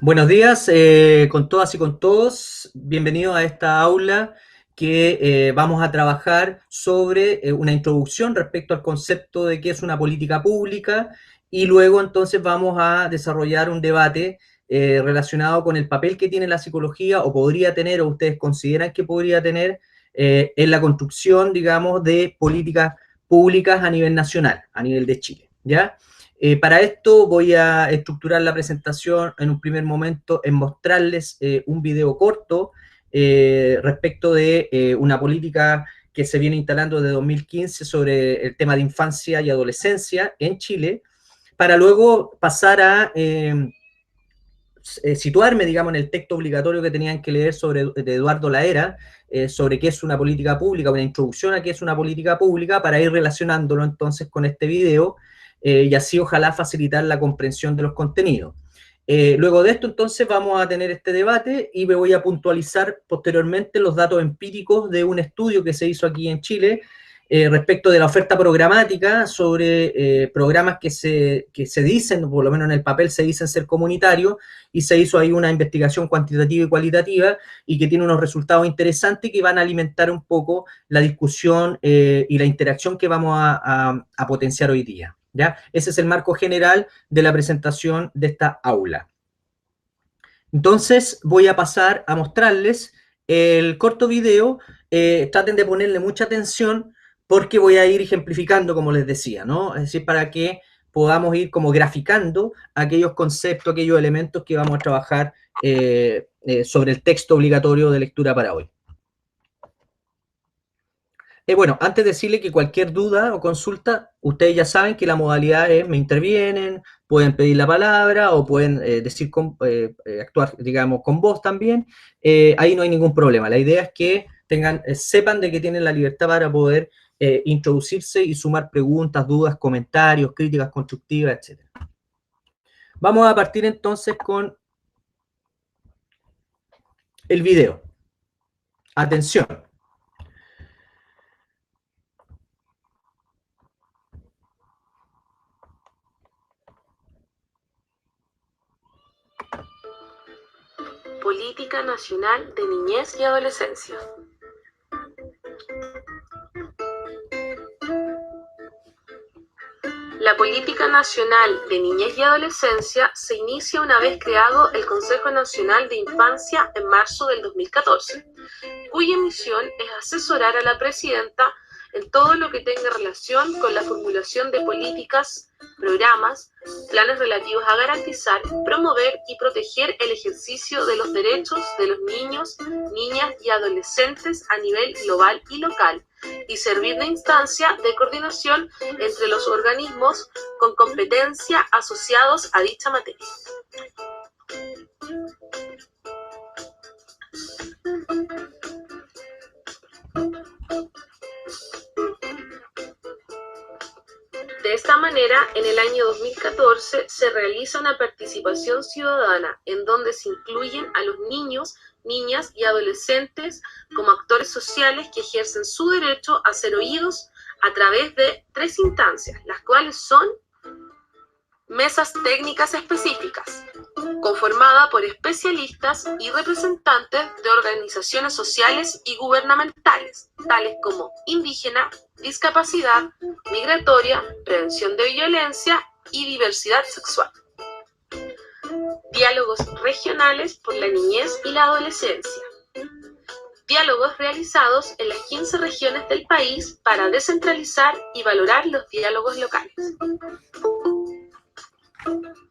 Buenos días con todas y con todos. Bienvenidos a esta aula que vamos a trabajar sobre una introducción respecto al concepto de qué es una política pública y luego entonces vamos a desarrollar un debate relacionado con el papel que tiene la psicología o podría tener o ustedes consideran que podría tener en la construcción, digamos, de políticas públicas a nivel nacional, a nivel de Chile, ¿ya? Para esto voy a estructurar la presentación en un primer momento en mostrarles un video corto respecto de una política que se viene instalando desde 2015 sobre el tema de infancia y adolescencia en Chile, para luego pasar a situarme, digamos, en el texto obligatorio que tenían que leer de Eduardo Laera, sobre qué es una política pública, una introducción a qué es una política pública, para ir relacionándolo entonces con este video y así ojalá facilitar la comprensión de los contenidos. Luego de esto entonces vamos a tener este debate y me voy a puntualizar posteriormente los datos empíricos de un estudio que se hizo aquí en Chile respecto de la oferta programática sobre programas que se dicen, por lo menos en el papel se dicen ser comunitarios, y se hizo ahí una investigación cuantitativa y cualitativa y que tiene unos resultados interesantes que van a alimentar un poco la discusión y la interacción que vamos a potenciar hoy día, ¿ya? Ese es el marco general de la presentación de esta aula. Entonces voy a pasar a mostrarles el corto video. Traten de ponerle mucha atención porque voy a ir ejemplificando, como les decía, ¿no? Es decir, para que podamos ir como graficando aquellos conceptos, aquellos elementos que vamos a trabajar sobre el texto obligatorio de lectura para hoy. Bueno, antes de decirle que cualquier duda o consulta, ustedes ya saben que la modalidad es me intervienen, pueden pedir la palabra o pueden decir actuar, digamos, con voz también. Ahí no hay ningún problema. La idea es que sepan de que tienen la libertad para poder introducirse y sumar preguntas, dudas, comentarios, críticas constructivas, etc. Vamos a partir entonces con el video. Atención. Política Nacional de Niñez y Adolescencia. La Política Nacional de Niñez y Adolescencia se inicia una vez creado el Consejo Nacional de Infancia en marzo del 2014, cuya misión es asesorar a la presidenta en todo lo que tenga relación con la formulación de políticas, programas, planes relativos a garantizar, promover y proteger el ejercicio de los derechos de los niños, niñas y adolescentes a nivel global y local, y servir de instancia de coordinación entre los organismos con competencia asociados a dicha materia. De esta manera, en el año 2014 se realiza una participación ciudadana en donde se incluyen a los niños, niñas y adolescentes como actores sociales que ejercen su derecho a ser oídos a través de 3 instancias, las cuales son mesas técnicas específicas, conformada por especialistas y representantes de organizaciones sociales y gubernamentales, tales como indígena, discapacidad, migratoria, prevención de violencia y diversidad sexual. Diálogos regionales por la niñez y la adolescencia. Diálogos realizados en las 15 regiones del país para descentralizar y valorar los diálogos locales.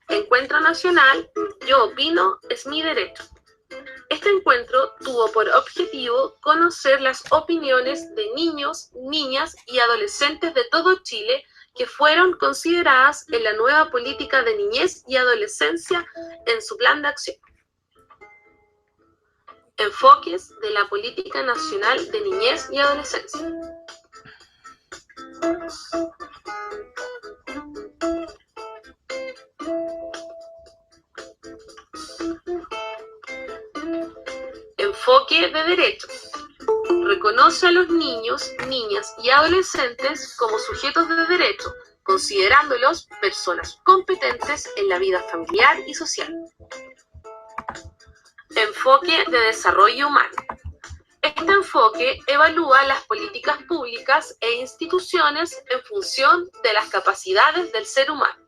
Encuentro Nacional Yo Opino es mi derecho. Este encuentro tuvo por objetivo conocer las opiniones de niños, niñas y adolescentes de todo Chile que fueron consideradas en la nueva política de niñez y adolescencia en su plan de acción. Enfoques de la Política Nacional de Niñez y Adolescencia. Enfoque de derechos. Reconoce a los niños, niñas y adolescentes como sujetos de derecho, considerándolos personas competentes en la vida familiar y social. Enfoque de desarrollo humano. Este enfoque evalúa las políticas públicas e instituciones en función de las capacidades del ser humano.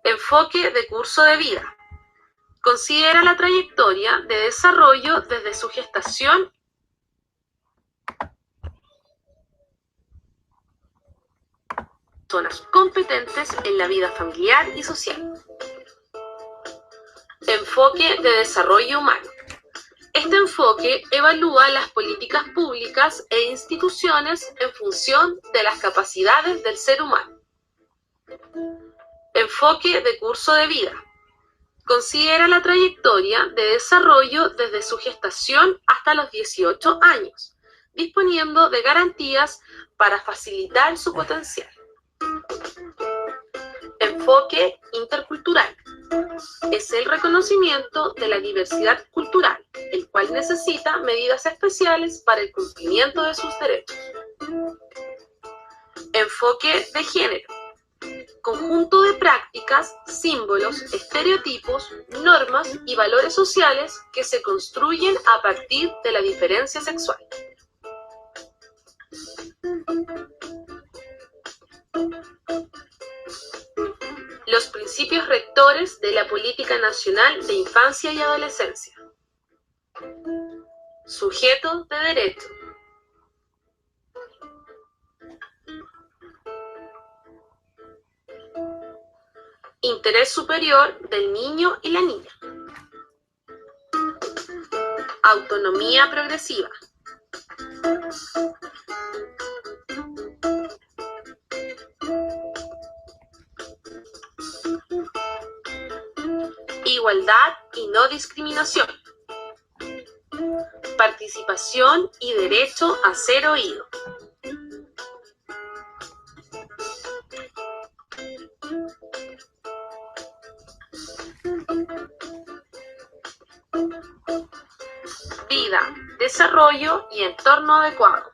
Enfoque de curso de vida. Considera la trayectoria de desarrollo desde su gestación personas competentes en la vida familiar y social. Enfoque de desarrollo humano. Este enfoque evalúa las políticas públicas e instituciones en función de las capacidades del ser humano. Enfoque de curso de vida. Considera la trayectoria de desarrollo desde su gestación hasta los 18 años, disponiendo de garantías para facilitar su potencial. Enfoque intercultural. Es el reconocimiento de la diversidad cultural, el cual necesita medidas especiales para el cumplimiento de sus derechos. Enfoque de género. Conjunto de prácticas, símbolos, estereotipos, normas y valores sociales que se construyen a partir de la diferencia sexual. Los principios rectores de la Política Nacional de Infancia y Adolescencia. Sujeto de derecho. Interés superior del niño y la niña. Autonomía progresiva. Igualdad y no discriminación. Participación y derecho a ser oído. Vida, desarrollo y entorno adecuado.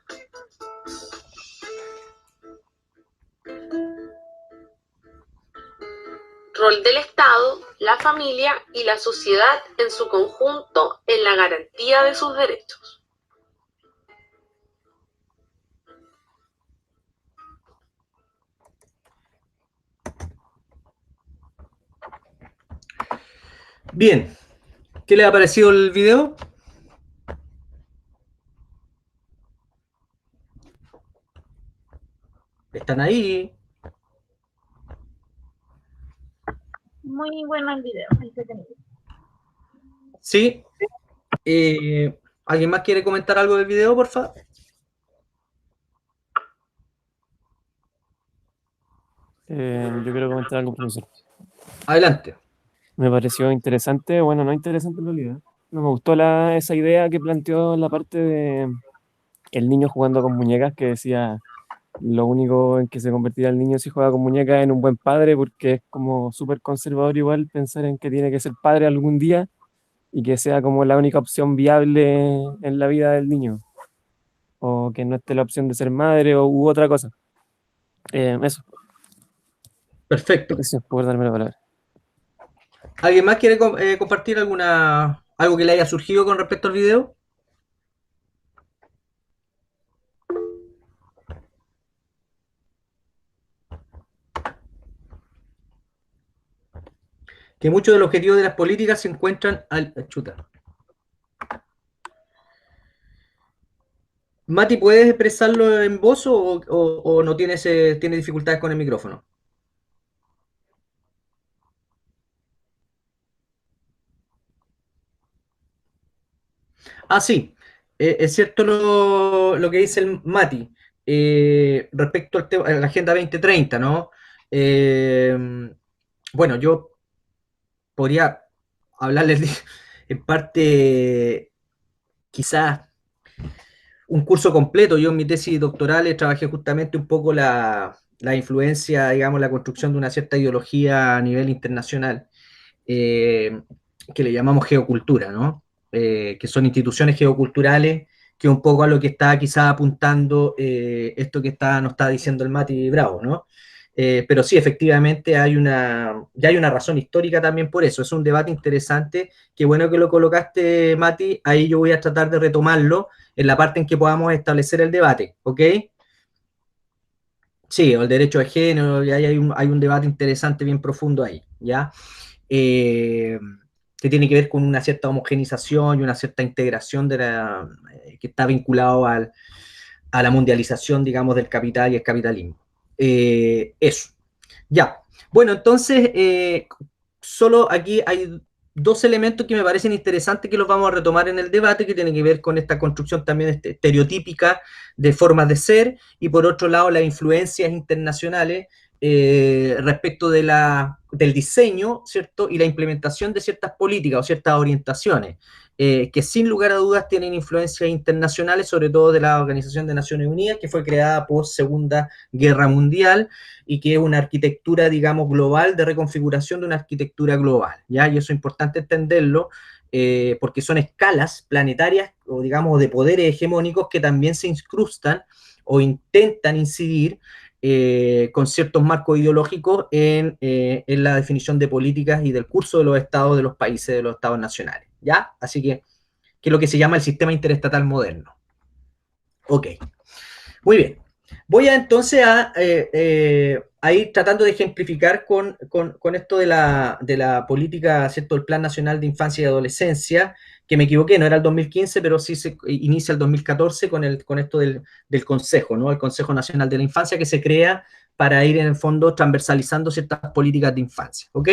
Rol del Estado, la familia y la sociedad en su conjunto en la garantía de sus derechos. Bien, ¿qué les ha parecido el video? ¿Están ahí? Muy bueno el video, entretenido. ¿Sí? ¿Alguien más quiere comentar algo del video, por favor? Yo quiero comentar algo, profesor. Adelante. Me pareció interesante, bueno, no interesante en realidad. No me gustó esa idea que planteó en la parte de el niño jugando con muñecas, que decía lo único en que se convertirá el niño si juega con muñecas es en un buen padre, porque es como súper conservador igual pensar en que tiene que ser padre algún día y que sea como la única opción viable en la vida del niño, o que no esté la opción de ser madre u otra cosa. Eso. Perfecto. Gracias por darme la palabra. ¿Alguien más quiere compartir algo que le haya surgido con respecto al video? Que muchos de los objetivos de las políticas se encuentran Mati, ¿puedes expresarlo en voz o no tienes dificultades con el micrófono? Sí, es cierto lo que dice el Mati respecto al tema, a la Agenda 2030, ¿no? Bueno, yo podría hablarles en parte, quizás, un curso completo. Yo en mi tesis doctoral trabajé justamente un poco la influencia, digamos, la construcción de una cierta ideología a nivel internacional, que le llamamos geocultura, ¿no? Que son instituciones geoculturales, que un poco a lo que está quizás apuntando esto que nos está diciendo el Mati Bravo, ¿no? Pero sí, efectivamente ya hay una razón histórica también por eso. Es un debate interesante. Qué bueno que lo colocaste, Mati. Ahí yo voy a tratar de retomarlo en la parte en que podamos establecer el debate, ¿ok? Sí, el derecho de género, y ahí hay un debate interesante, bien profundo ahí, ¿ya? Eh, que tiene que ver con una cierta homogenización y una cierta integración que está vinculado a la mundialización, digamos, del capital y el capitalismo. Eso. Ya. Bueno, entonces, solo aquí hay dos elementos que me parecen interesantes que los vamos a retomar en el debate, que tienen que ver con esta construcción también estereotípica de formas de ser, y por otro lado, las influencias internacionales respecto del diseño, ¿cierto? Y la implementación de ciertas políticas o ciertas orientaciones, que sin lugar a dudas tienen influencias internacionales, sobre todo de la Organización de Naciones Unidas, que fue creada post Segunda Guerra Mundial, y que es una arquitectura, digamos, global, de reconfiguración de una arquitectura global, ¿ya? Y eso es importante entenderlo, porque son escalas planetarias, o digamos, de poderes hegemónicos que también se incrustan o intentan incidir con ciertos marcos ideológicos en la definición de políticas y del curso de los estados de los países, de los estados nacionales, ¿ya? Así que es lo que se llama el sistema interestatal moderno. Ok, muy bien. Voy a entonces a ir tratando de ejemplificar con esto de la política, ¿cierto? El Plan Nacional de Infancia y Adolescencia, que me equivoqué, no era el 2015, pero sí se inicia el 2014 con esto del Consejo, ¿no? El Consejo Nacional de la Infancia, que se crea para ir en el fondo transversalizando ciertas políticas de infancia, ¿ok?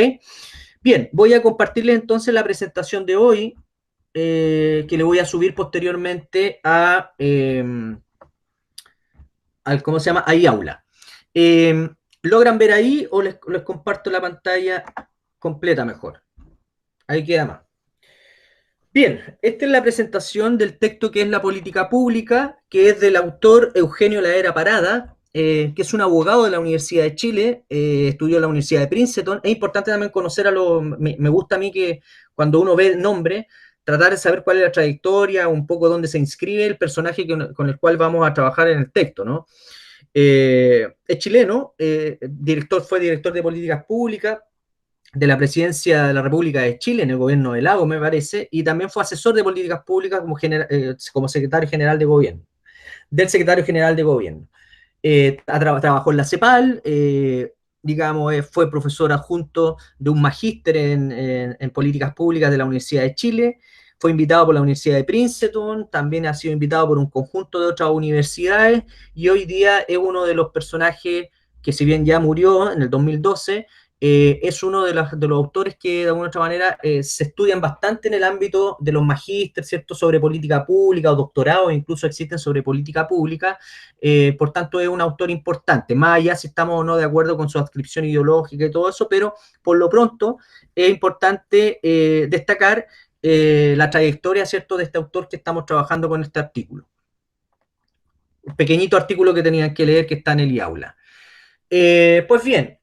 Bien, voy a compartirles entonces la presentación de hoy, que le voy a subir posteriormente ¿cómo se llama? A iAula. ¿Logran ver ahí o les comparto la pantalla completa mejor? Ahí queda más. Bien, esta es la presentación del texto que es La Política Pública, que es del autor Eugenio Laera Parada, que es un abogado de la Universidad de Chile, estudió en la Universidad de Princeton. Es importante también conocer me gusta a mí que cuando uno ve el nombre, tratar de saber cuál es la trayectoria, un poco dónde se inscribe el personaje con el cual vamos a trabajar en el texto, ¿no? Es chileno, fue director de políticas públicas de la Presidencia de la República de Chile en el gobierno de Lagos, me parece, y también fue asesor de políticas públicas como secretario general de gobierno, del secretario general de gobierno. Trabajó en la CEPAL, digamos, fue profesor adjunto de un magíster en políticas públicas de la Universidad de Chile, fue invitado por la Universidad de Princeton, también ha sido invitado por un conjunto de otras universidades, y hoy día es uno de los personajes que, si bien ya murió en el 2012, es uno de los autores que de alguna otra manera se estudian bastante en el ámbito de los magísteres, ¿cierto?, sobre política pública, o doctorados incluso existen sobre política pública. Por tanto es un autor importante, más allá si estamos o no de acuerdo con su adscripción ideológica y todo eso, pero por lo pronto es importante destacar la trayectoria, ¿cierto?, de este autor que estamos trabajando con este artículo. Un pequeñito artículo que tenían que leer, que está en el iAula. Pues bien,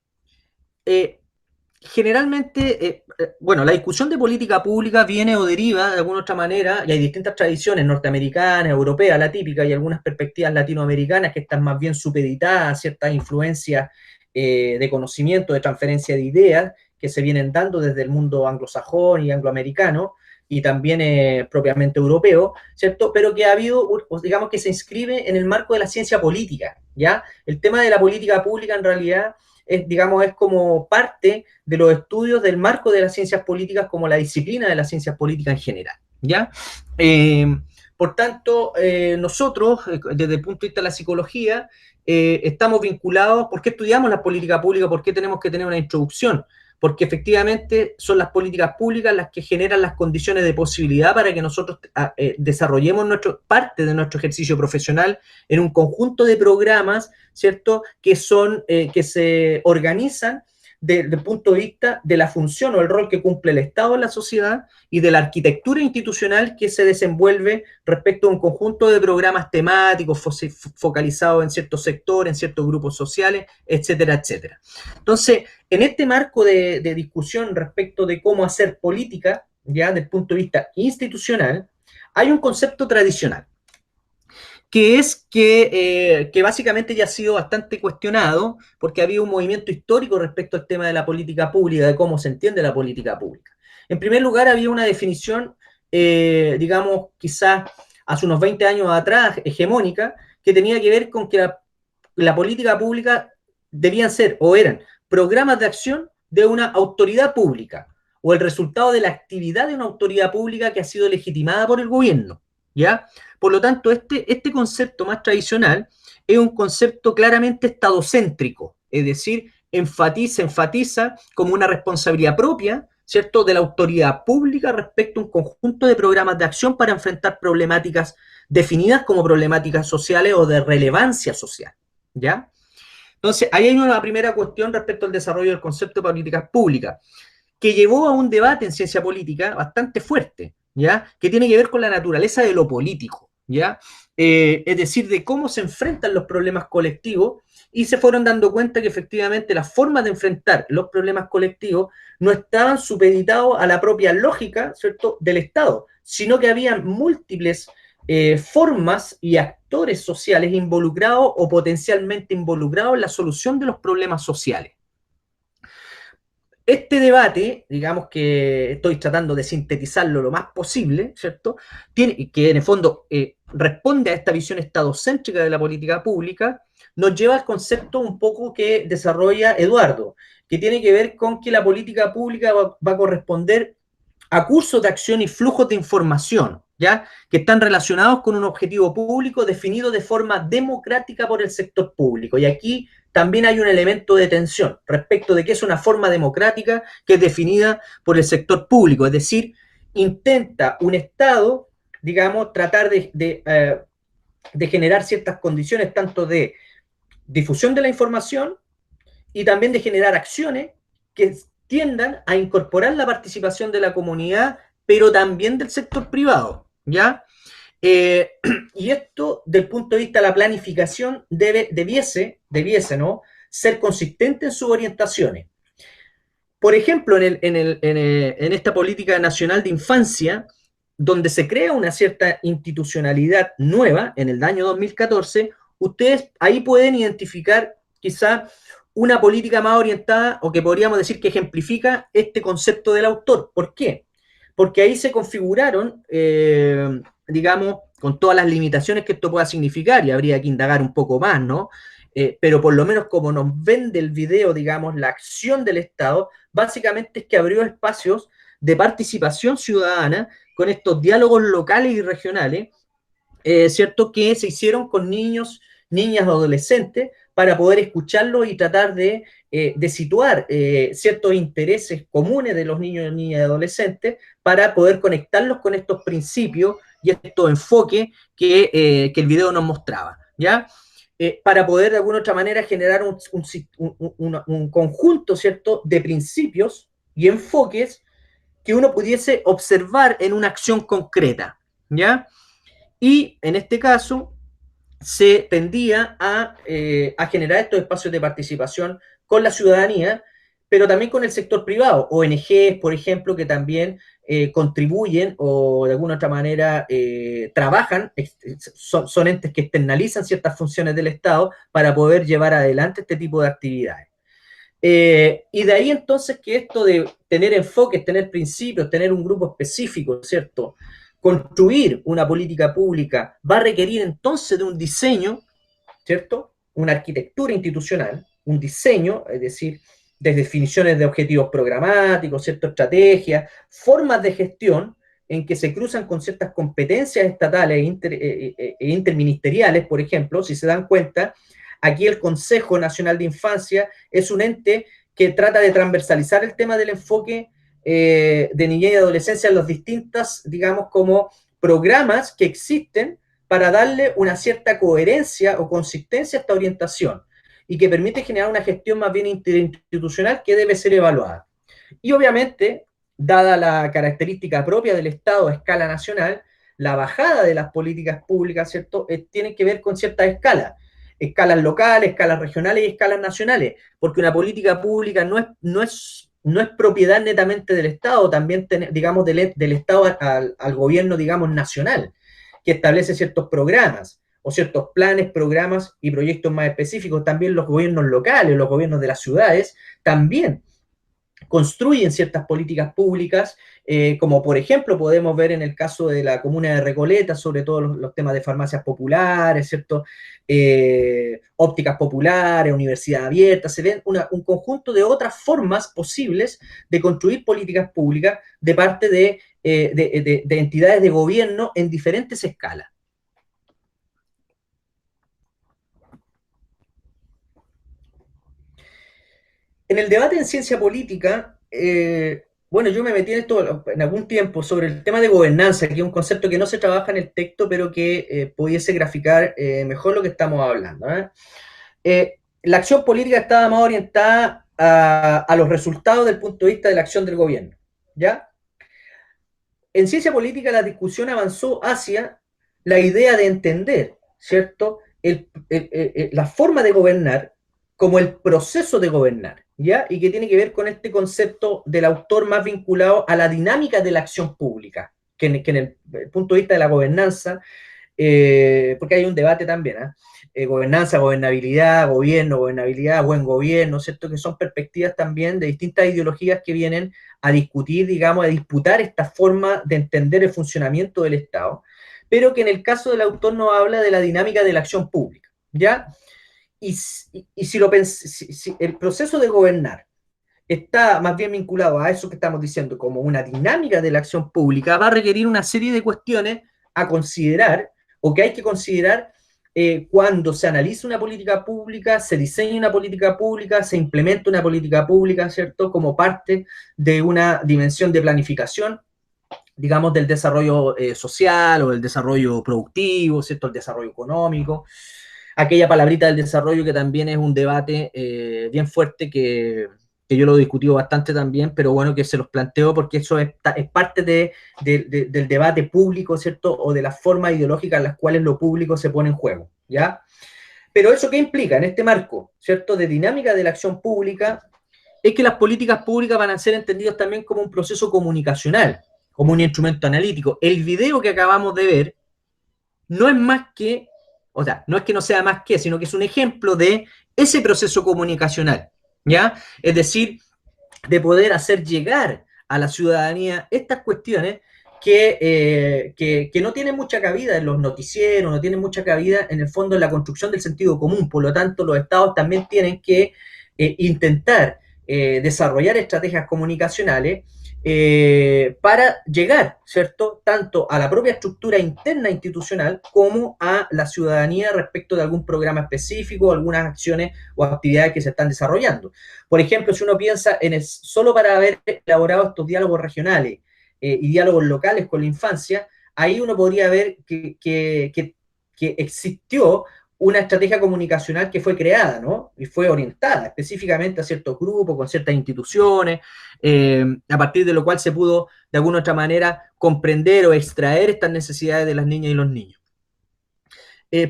generalmente, bueno, la discusión de política pública viene o deriva de alguna otra manera, y hay distintas tradiciones norteamericanas, europeas, la típica, y algunas perspectivas latinoamericanas que están más bien supeditadas a ciertas influencias de conocimiento, de transferencia de ideas, que se vienen dando desde el mundo anglosajón y angloamericano, y también propiamente europeo, ¿cierto? Pero que ha habido, digamos, que se inscribe en el marco de la ciencia política, ¿ya? El tema de la política pública en realidad digamos, es como parte de los estudios del marco de las ciencias políticas como la disciplina de las ciencias políticas en general, ¿ya? Por tanto, nosotros, desde el punto de vista de la psicología, estamos vinculados. ¿Por qué estudiamos la política pública? ¿Por qué tenemos que tener una introducción? Porque efectivamente son las políticas públicas las que generan las condiciones de posibilidad para que nosotros desarrollemos parte de nuestro ejercicio profesional en un conjunto de programas, ¿cierto?, que se organizan desde el punto de vista de la función o el rol que cumple el Estado en la sociedad y de la arquitectura institucional que se desenvuelve respecto a un conjunto de programas temáticos focalizados en ciertos sectores, en ciertos grupos sociales, etcétera, etcétera. Entonces, en este marco de discusión respecto de cómo hacer política, ya desde el punto de vista institucional, hay un concepto tradicional. que es que básicamente ya ha sido bastante cuestionado, porque había un movimiento histórico respecto al tema de la política pública, de cómo se entiende la política pública. En primer lugar, había una definición, digamos, quizás hace unos 20 años atrás, hegemónica, que tenía que ver con que la política pública debían ser o eran programas de acción de una autoridad pública o el resultado de la actividad de una autoridad pública que ha sido legitimada por el gobierno, ¿ya? Por lo tanto, este concepto más tradicional es un concepto claramente estadocéntrico, es decir, enfatiza como una responsabilidad propia, ¿cierto?, de la autoridad pública respecto a un conjunto de programas de acción para enfrentar problemáticas definidas como problemáticas sociales o de relevancia social, ¿ya? Entonces, ahí hay una primera cuestión respecto al desarrollo del concepto de políticas públicas, que llevó a un debate en ciencia política bastante fuerte, ¿ya? Que tiene que ver con la naturaleza de lo político, ¿ya? Es decir, de cómo se enfrentan los problemas colectivos, y se fueron dando cuenta que efectivamente las formas de enfrentar los problemas colectivos no estaban supeditados a la propia lógica, ¿cierto?, del Estado, sino que había múltiples formas y actores sociales involucrados o potencialmente involucrados en la solución de los problemas sociales. Este debate, digamos que estoy tratando de sintetizarlo lo más posible, ¿cierto? Que en el fondo responde a esta visión estadocéntrica de la política pública, nos lleva al concepto un poco que desarrolla Eduardo, que tiene que ver con que la política pública va a corresponder a cursos de acción y flujos de información, ¿ya? Que están relacionados con un objetivo público definido de forma democrática por el sector público. Y aquí también hay un elemento de tensión respecto de qué es una forma democrática que es definida por el sector público. Es decir, intenta un Estado, digamos, tratar de generar ciertas condiciones tanto de difusión de la información y también de generar acciones que tiendan a incorporar la participación de la comunidad, pero también del sector privado, ¿ya? Y esto, desde el punto de vista de la planificación, debiese, ¿no?, ser consistente en sus orientaciones. Por ejemplo, en esta política nacional de infancia, donde se crea una cierta institucionalidad nueva en el año 2014, ustedes ahí pueden identificar quizá una política más orientada, o que podríamos decir que ejemplifica este concepto del autor. ¿Por qué? Porque ahí se configuraron, digamos, con todas las limitaciones que esto pueda significar, y habría que indagar un poco más, ¿no? Pero por lo menos como nos vende el video, digamos, la acción del Estado, básicamente es que abrió espacios de participación ciudadana con estos diálogos locales y regionales, ¿cierto?, que se hicieron con niños, niñas, adolescentes, para poder escucharlos y tratar de situar ciertos intereses comunes de los niños, niñas y adolescentes para poder conectarlos con estos principios y estos enfoques que el video nos mostraba, ¿ya? Para poder de alguna u otra manera generar un conjunto, ¿cierto?, de principios y enfoques que uno pudiese observar en una acción concreta, ¿ya? Y en este caso se tendía a generar estos espacios de participación con la ciudadanía, pero también con el sector privado, ONGs, por ejemplo, que también contribuyen o de alguna otra manera trabajan, son entes que externalizan ciertas funciones del Estado para poder llevar adelante este tipo de actividades. Y de ahí entonces que esto de tener enfoques, tener principios, tener un grupo específico, ¿cierto?, construir una política pública va a requerir entonces de un diseño, ¿cierto?, una arquitectura institucional, un diseño, es decir, de definiciones de objetivos programáticos, ciertas estrategias, formas de gestión en que se cruzan con ciertas competencias estatales e interministeriales, por ejemplo. Si se dan cuenta, aquí el Consejo Nacional de Infancia es un ente que trata de transversalizar el tema del enfoque de niñez y adolescencia en los distintos, digamos, como programas que existen para darle una cierta coherencia o consistencia a esta orientación y que permite generar una gestión más bien interinstitucional que debe ser evaluada. Y obviamente, dada la característica propia del Estado a escala nacional, la bajada de las políticas públicas, ¿cierto?, tiene que ver con ciertas escalas locales, escalas regionales y escalas nacionales, porque una política pública no es propiedad netamente del Estado, también, digamos, del Estado al gobierno, digamos, nacional, que establece ciertos programas o ciertos planes, programas y proyectos más específicos. También los gobiernos locales, los gobiernos de las ciudades, también construyen ciertas políticas públicas, como por ejemplo podemos ver en el caso de la comuna de Recoleta, sobre todo los temas de farmacias populares, ¿cierto? Ópticas populares, universidad abierta, se ven un conjunto de otras formas posibles de construir políticas públicas de parte de entidades de gobierno en diferentes escalas. En el debate en ciencia política, bueno, yo me metí en esto en algún tiempo sobre el tema de gobernanza, que es un concepto que no se trabaja en el texto, pero que pudiese graficar mejor lo que estamos hablando. La acción política estaba más orientada a los resultados desde el punto de vista de la acción del gobierno, ¿ya? En ciencia política la discusión avanzó hacia la idea de entender, ¿cierto?, la forma de gobernar como el proceso de gobernar, ¿ya? Y que tiene que ver con este concepto del autor más vinculado a la dinámica de la acción pública, que en el punto de vista de la gobernanza, porque hay un debate también, gobernanza, gobernabilidad, gobierno, gobernabilidad, buen gobierno, ¿cierto? Que son perspectivas también de distintas ideologías que vienen a discutir, digamos, a disputar esta forma de entender el funcionamiento del Estado, pero que en el caso del autor nos habla de la dinámica de la acción pública, ¿ya? Y si el proceso de gobernar está más bien vinculado a eso que estamos diciendo como una dinámica de la acción pública, va a requerir una serie de cuestiones a considerar o que hay que considerar cuando se analiza una política pública, se diseña una política pública, se implementa una política pública, ¿cierto? Como parte de una dimensión de planificación, digamos, del desarrollo social o del desarrollo productivo, ¿cierto? El desarrollo económico. Aquella palabrita del desarrollo que también es un debate bien fuerte que yo lo he discutido bastante también, pero bueno, que se los planteo porque eso es parte del debate público, ¿cierto? O de las formas ideológicas en las cuales lo público se pone en juego, ¿ya? Pero eso ¿qué implica en este marco, ¿cierto? De dinámica de la acción pública, es que las políticas públicas van a ser entendidas también como un proceso comunicacional, como un instrumento analítico. El video que acabamos de ver no es más que, o sea, no es que no sea más que, sino que es un ejemplo de ese proceso comunicacional, ¿ya? Es decir, de poder hacer llegar a la ciudadanía estas cuestiones que no tienen mucha cabida en los noticieros, no tienen mucha cabida en el fondo en la construcción del sentido común. Por lo tanto, los estados también tienen que intentar desarrollar estrategias comunicacionales para llegar, ¿cierto?, tanto a la propia estructura interna institucional como a la ciudadanía respecto de algún programa específico, algunas acciones o actividades que se están desarrollando. Por ejemplo, si uno piensa solo para haber elaborado estos diálogos regionales y diálogos locales con la infancia, ahí uno podría ver que existió una estrategia comunicacional que fue creada, ¿no? Y fue orientada específicamente a ciertos grupos, con ciertas instituciones, a partir de lo cual se pudo, de alguna u otra manera, comprender o extraer estas necesidades de las niñas y los niños.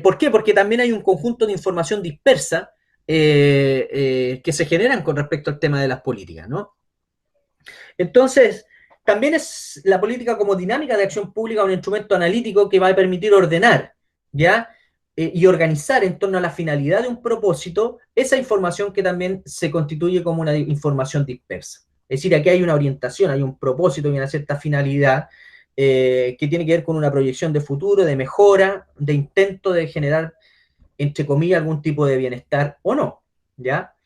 ¿Por qué? Porque también hay un conjunto de información dispersa que se generan con respecto al tema de las políticas, ¿no? Entonces, también es la política como dinámica de acción pública un instrumento analítico que va a permitir ordenar, ¿ya?, y organizar en torno a la finalidad de un propósito esa información que también se constituye como una información dispersa. Es decir, aquí hay una orientación, hay un propósito y una cierta finalidad que tiene que ver con una proyección de futuro, de mejora, de intento de generar, entre comillas, algún tipo de bienestar o no, ¿ya?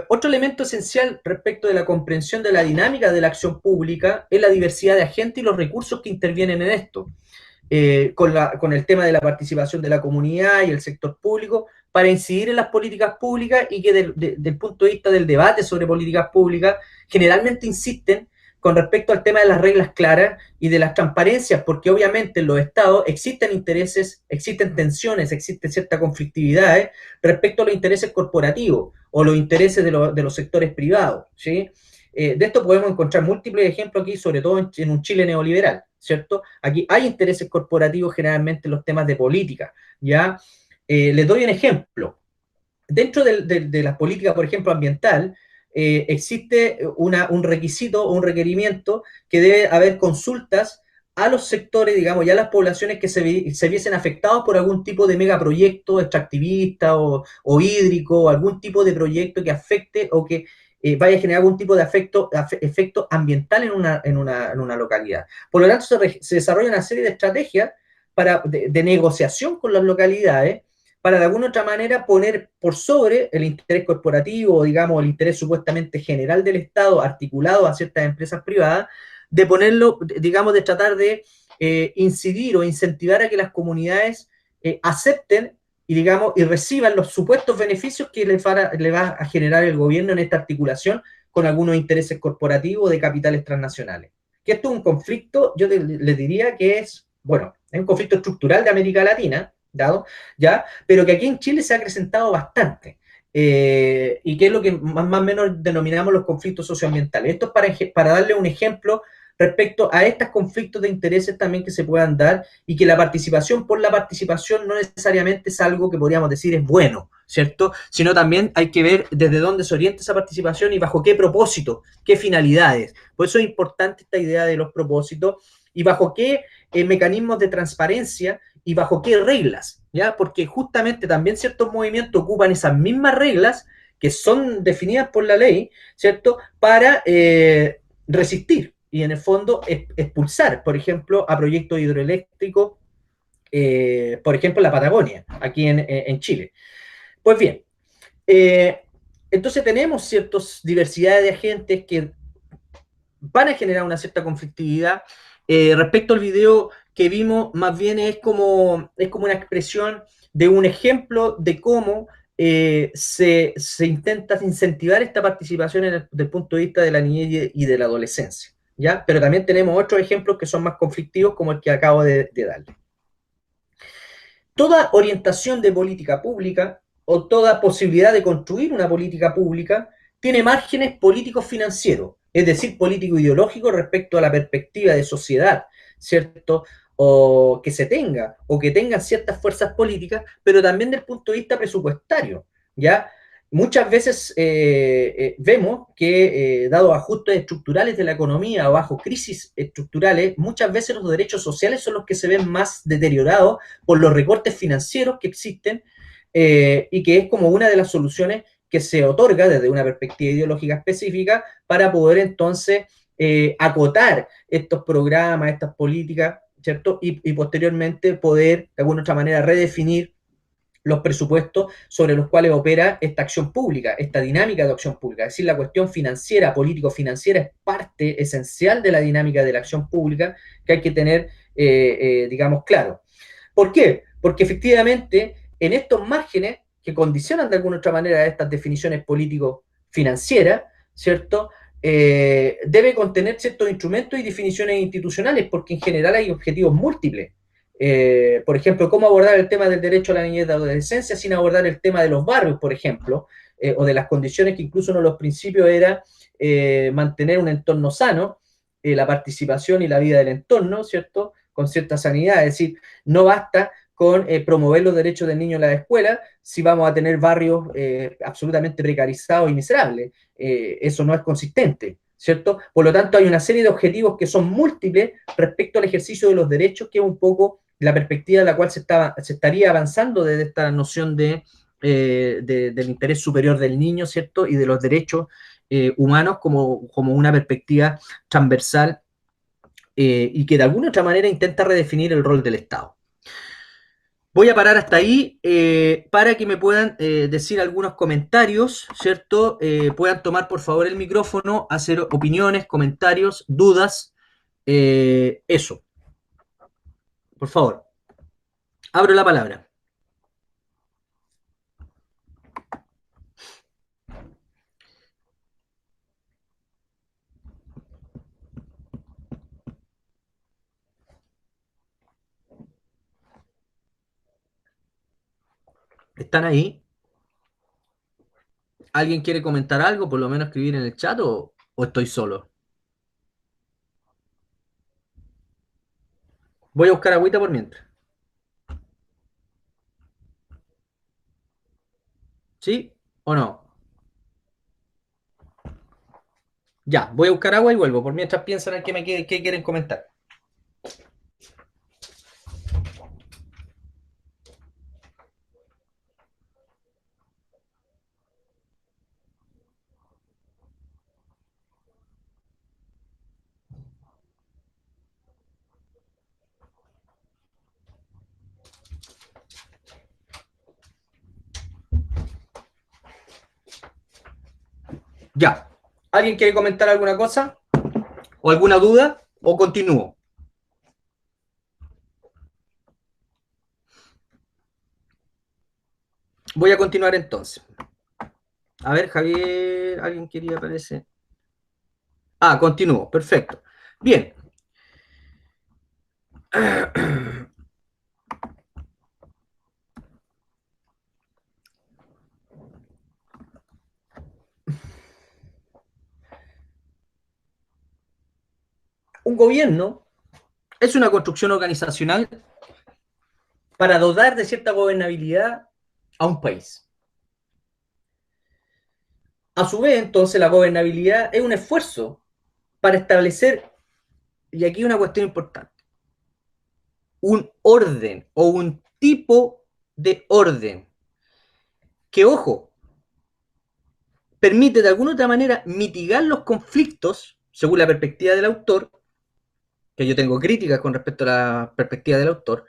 Otro elemento esencial respecto de la comprensión de la dinámica de la acción pública es la diversidad de agentes y los recursos que intervienen en esto. Con el tema de la participación de la comunidad y el sector público para incidir en las políticas públicas y que desde el punto de vista del debate sobre políticas públicas generalmente insisten con respecto al tema de las reglas claras y de las transparencias, porque obviamente en los estados existen intereses, existen tensiones, existe cierta conflictividad respecto a los intereses corporativos o los intereses de los sectores privados, ¿sí? De esto podemos encontrar múltiples ejemplos aquí, sobre todo en un Chile neoliberal, ¿cierto? Aquí hay intereses corporativos generalmente en los temas de política, ¿ya? Les doy un ejemplo. Dentro de las políticas, por ejemplo, ambiental, existe un requisito o un requerimiento que debe haber consultas a los sectores, digamos, y a las poblaciones que se viesen afectados por algún tipo de megaproyecto extractivista o hídrico, o algún tipo de proyecto que afecte o que vaya a generar algún tipo de efecto ambiental en una localidad. Por lo tanto, se desarrolla una serie de estrategias de negociación con las localidades para de alguna otra manera poner por sobre el interés corporativo, digamos, el interés supuestamente general del Estado articulado a ciertas empresas privadas, de ponerlo, digamos, de tratar de incidir o incentivar a que las comunidades acepten y, digamos, y reciban los supuestos beneficios que le va a generar el gobierno en esta articulación con algunos intereses corporativos de capitales transnacionales. Que esto es un conflicto, yo les diría que es, bueno, es un conflicto estructural de América Latina, dado, ¿ya? Pero que aquí en Chile se ha acrecentado bastante. Y que es lo que más o menos denominamos los conflictos socioambientales. Esto es para darle un ejemplo respecto a estos conflictos de intereses también que se puedan dar y que la participación por la participación no necesariamente es algo que podríamos decir es bueno, ¿cierto? Sino también hay que ver desde dónde se orienta esa participación y bajo qué propósito, qué finalidades. Por eso es importante esta idea de los propósitos y bajo qué mecanismos de transparencia y bajo qué reglas, ¿ya? Porque justamente también ciertos movimientos ocupan esas mismas reglas que son definidas por la ley, ¿cierto? Para resistir y en el fondo expulsar, por ejemplo, a proyectos hidroeléctricos, por ejemplo, en la Patagonia, aquí en Chile. Pues bien, entonces tenemos ciertas diversidades de agentes que van a generar una cierta conflictividad. Respecto al video que vimos, más bien es como una expresión de un ejemplo de cómo se intenta incentivar esta participación desde el punto de vista de la niñez y de la adolescencia, ¿ya? Pero también tenemos otros ejemplos que son más conflictivos, como el que acabo de darle. Toda orientación de política pública o toda posibilidad de construir una política pública tiene márgenes políticos financieros, es decir, político ideológico respecto a la perspectiva de sociedad, ¿cierto? O que se tenga, o que tengan ciertas fuerzas políticas, pero también desde el punto de vista presupuestario, ¿ya? Muchas veces vemos que, dado ajustes estructurales de la economía o bajo crisis estructurales, muchas veces los derechos sociales son los que se ven más deteriorados por los recortes financieros que existen y que es como una de las soluciones que se otorga desde una perspectiva ideológica específica para poder entonces acotar estos programas, estas políticas, ¿cierto? Y posteriormente poder de alguna otra manera redefinir los presupuestos sobre los cuales opera esta acción pública, esta dinámica de acción pública. Es decir, la cuestión financiera, político-financiera, es parte esencial de la dinámica de la acción pública que hay que tener, digamos, claro. ¿Por qué? Porque efectivamente en estos márgenes que condicionan de alguna otra manera estas definiciones político-financieras, ¿cierto? Debe contener ciertos instrumentos y definiciones institucionales, porque en general hay objetivos múltiples. Por ejemplo, cómo abordar el tema del derecho a la niñez y la adolescencia sin abordar el tema de los barrios, por ejemplo, o de las condiciones que incluso uno de los principios era mantener un entorno sano, la participación y la vida del entorno, ¿cierto? Con cierta sanidad, es decir, no basta con promover los derechos del niño en la escuela si vamos a tener barrios absolutamente precarizados y miserables. Eso no es consistente, ¿cierto? Por lo tanto, hay una serie de objetivos que son múltiples respecto al ejercicio de los derechos, que es un poco la perspectiva en la cual se estaría avanzando desde esta noción del interés superior del niño, ¿cierto? Y de los derechos humanos como una perspectiva transversal y que de alguna otra manera intenta redefinir el rol del Estado. Voy a parar hasta ahí para que me puedan decir algunos comentarios, ¿cierto? Puedan tomar por favor el micrófono, hacer opiniones, comentarios, dudas, eso. Por favor, abro la palabra. ¿Están ahí? ¿Alguien quiere comentar algo? Por lo menos escribir en el chat o estoy solo. Voy a buscar agüita por mientras. ¿Sí o no? Ya, voy a buscar agua y vuelvo. Por mientras piensan en qué quieren comentar. Ya. ¿Alguien quiere comentar alguna cosa? ¿O alguna duda? ¿O continúo? Voy a continuar entonces. A ver, Javier, ¿alguien quería aparecer? Ah, continúo, perfecto. Bien. Un gobierno es una construcción organizacional para dotar de cierta gobernabilidad a un país. A su vez, entonces, la gobernabilidad es un esfuerzo para establecer, y aquí una cuestión importante, un orden o un tipo de orden que, ojo, permite de alguna otra manera mitigar los conflictos, según la perspectiva del autor, que yo tengo críticas con respecto a la perspectiva del autor,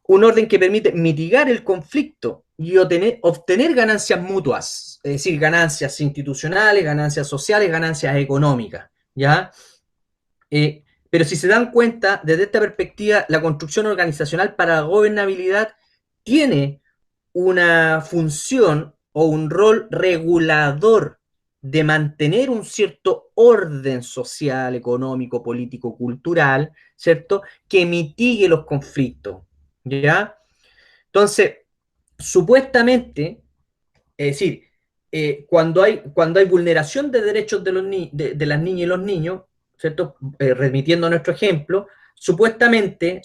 un orden que permite mitigar el conflicto y obtener ganancias mutuas, es decir, ganancias institucionales, ganancias sociales, ganancias económicas, ¿ya? Pero si se dan cuenta, desde esta perspectiva, la construcción organizacional para la gobernabilidad tiene una función o un rol regulador de mantener un cierto orden social, económico, político, cultural, ¿cierto? Que mitigue los conflictos, ¿ya? Entonces, supuestamente, es decir, cuando hay vulneración de derechos de las niñas y los niños, ¿cierto? Remitiendo a nuestro ejemplo, supuestamente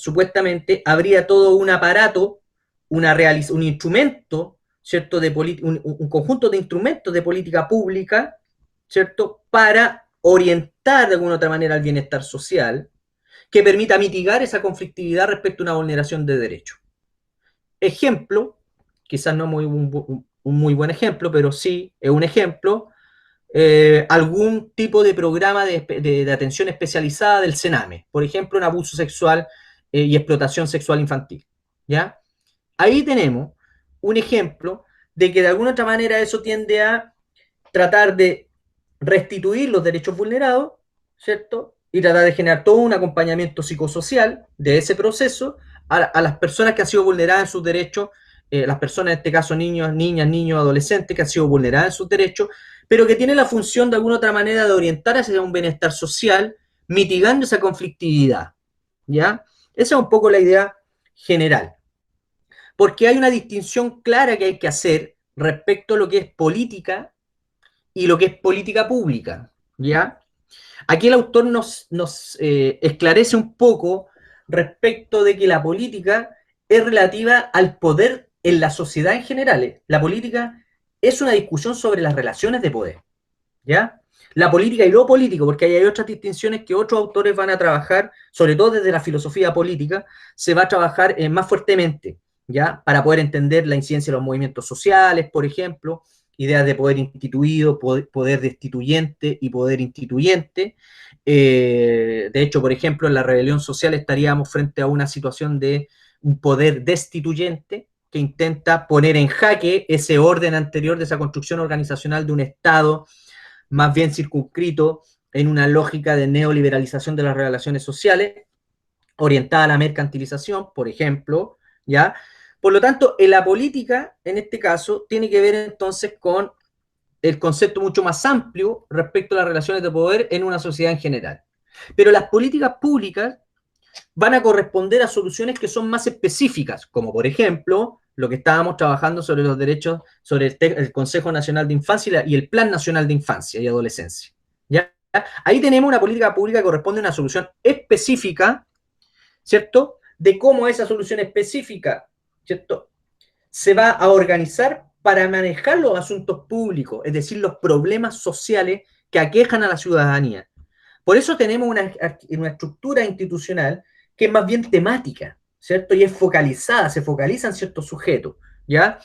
habría todo un aparato, un instrumento, ¿cierto? Un conjunto de instrumentos de política pública, ¿cierto? Para orientar de alguna otra manera al bienestar social, que permita mitigar esa conflictividad respecto a una vulneración de derechos. Ejemplo, quizás no un muy buen ejemplo, pero sí es un ejemplo, algún tipo de programa de atención especializada del Sename, por ejemplo, en abuso sexual y explotación sexual infantil, ¿ya? Ahí tenemos un ejemplo de que de alguna otra manera eso tiende a tratar de restituir los derechos vulnerados, ¿cierto? Y tratar de generar todo un acompañamiento psicosocial de ese proceso a las personas que han sido vulneradas en sus derechos, las personas, en este caso niños, niñas, niños, adolescentes que han sido vulneradas en sus derechos, pero que tienen la función de alguna otra manera de orientar hacia un bienestar social, mitigando esa conflictividad, ¿ya? Esa es un poco la idea general. Porque hay una distinción clara que hay que hacer respecto a lo que es política y lo que es política pública, ¿ya? Aquí el autor nos esclarece un poco respecto de que la política es relativa al poder en la sociedad en general. La política es una discusión sobre las relaciones de poder, ¿ya? La política y lo político, porque hay otras distinciones que otros autores van a trabajar, sobre todo desde la filosofía política, se va a trabajar más fuertemente, ¿ya? Para poder entender la incidencia de los movimientos sociales, por ejemplo, ideas de poder instituido, poder destituyente y poder instituyente. De hecho, por ejemplo, en la rebelión social estaríamos frente a una situación de un poder destituyente que intenta poner en jaque ese orden anterior de esa construcción organizacional de un Estado más bien circunscrito en una lógica de neoliberalización de las relaciones sociales, orientada a la mercantilización, por ejemplo, ¿ya? Por lo tanto, en la política, en este caso, tiene que ver entonces con el concepto mucho más amplio respecto a las relaciones de poder en una sociedad en general. Pero las políticas públicas van a corresponder a soluciones que son más específicas, como por ejemplo lo que estábamos trabajando sobre los derechos, sobre el Consejo Nacional de Infancia y el Plan Nacional de Infancia y Adolescencia. ¿Ya? Ahí tenemos una política pública que corresponde a una solución específica, ¿cierto? De cómo esa solución específica, ¿cierto? Se va a organizar para manejar los asuntos públicos, es decir, los problemas sociales que aquejan a la ciudadanía. Por eso tenemos una estructura institucional que es más bien temática, ¿cierto? Y es focalizada, se focaliza en ciertos sujetos, ¿ya?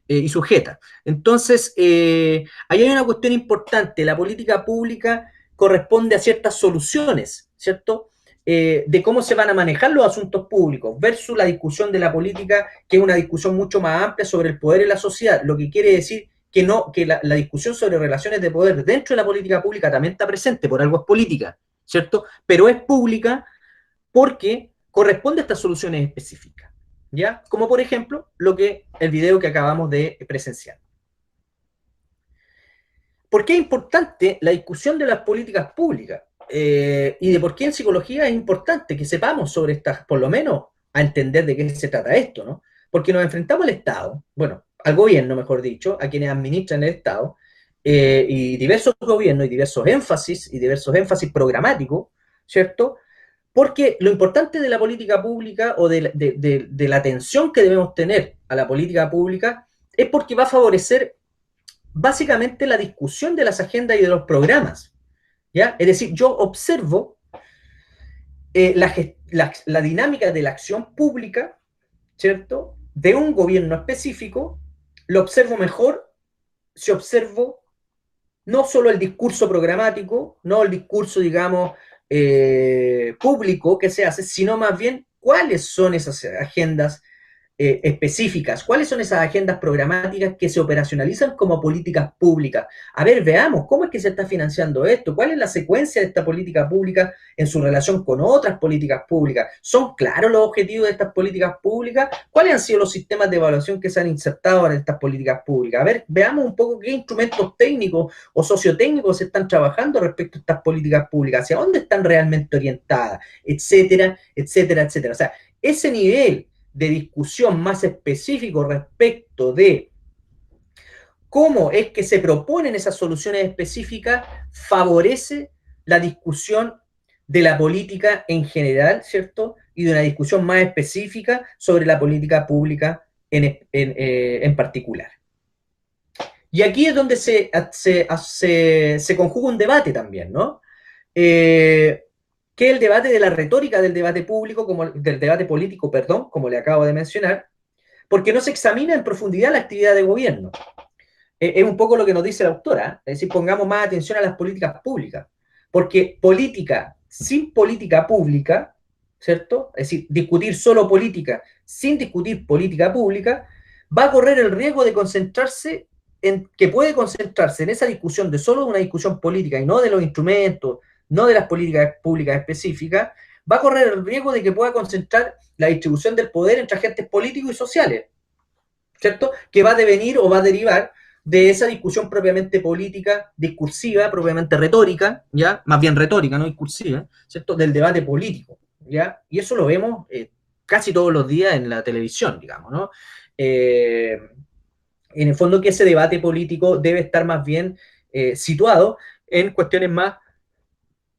Y sujetas. Entonces, ahí hay una cuestión importante. La política pública corresponde a ciertas soluciones, ¿cierto? De cómo se van a manejar los asuntos públicos versus la discusión de la política, que es una discusión mucho más amplia sobre el poder en la sociedad, lo que quiere decir que la discusión sobre relaciones de poder dentro de la política pública también está presente, por algo es política, ¿cierto? Pero es pública porque corresponde a estas soluciones específicas, ¿ya? Como por ejemplo, el video que acabamos de presenciar. ¿Por qué es importante la discusión de las políticas públicas? Y de por qué en psicología es importante que sepamos sobre estas, por lo menos, a entender de qué se trata esto, ¿no? Porque nos enfrentamos al Estado, bueno, al gobierno, mejor dicho, a quienes administran el Estado, y diversos gobiernos y diversos énfasis programáticos, ¿cierto? Porque lo importante de la política pública o de la atención que debemos tener a la política pública es porque va a favorecer básicamente la discusión de las agendas y de los programas, ¿ya? Es decir, yo observo la dinámica de la acción pública, ¿cierto? De un gobierno específico, lo observo mejor si observo no solo el discurso programático, no el discurso, digamos, público que se hace, sino más bien cuáles son esas agendas específicas, cuáles son esas agendas programáticas que se operacionalizan como políticas públicas. A ver, veamos, ¿cómo es que se está financiando esto? ¿Cuál es la secuencia de esta política pública en su relación con otras políticas públicas? ¿Son claros los objetivos de estas políticas públicas? ¿Cuáles han sido los sistemas de evaluación que se han insertado en estas políticas públicas? A ver, veamos un poco qué instrumentos técnicos o sociotécnicos se están trabajando respecto a estas políticas públicas, hacia dónde están realmente orientadas, etcétera, etcétera, etcétera. O sea, ese nivel de discusión más específico respecto de cómo es que se proponen esas soluciones específicas favorece la discusión de la política en general, ¿cierto? Y de una discusión más específica sobre la política pública en particular. Y aquí es donde se conjuga un debate también, ¿no? Que el debate de la retórica del debate público, del debate político, perdón, como le acabo de mencionar, porque no se examina en profundidad la actividad de gobierno. Es un poco lo que nos dice la autora, es decir, pongamos más atención a las políticas públicas, porque política sin política pública, ¿cierto? Es decir, discutir solo política sin discutir política pública, va a correr el riesgo de concentrarse que puede concentrarse en esa discusión de solo una discusión política y no de los instrumentos, no de las políticas públicas específicas, va a correr el riesgo de que pueda concentrar la distribución del poder entre agentes políticos y sociales, ¿cierto? Que va a devenir o va a derivar de esa discusión propiamente política, discursiva, propiamente retórica, ¿ya? Más bien retórica, no discursiva, ¿cierto? Del debate político, ¿ya? Y eso lo vemos casi todos los días en la televisión, digamos, ¿no? En el fondo que ese debate político debe estar más bien situado en cuestiones más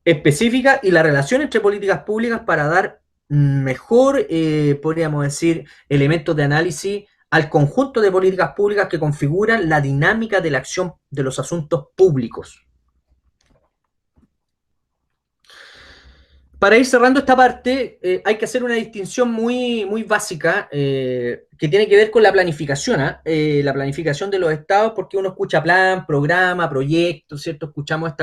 específica y la relación entre políticas públicas para dar mejor, podríamos decir, elementos de análisis al conjunto de políticas públicas que configuran la dinámica de la acción de los asuntos públicos. Para ir cerrando esta parte, hay que hacer una distinción muy, muy básica que tiene que ver con la planificación, la planificación de los estados, porque uno escucha plan, programa, proyecto, ¿cierto? Escuchamos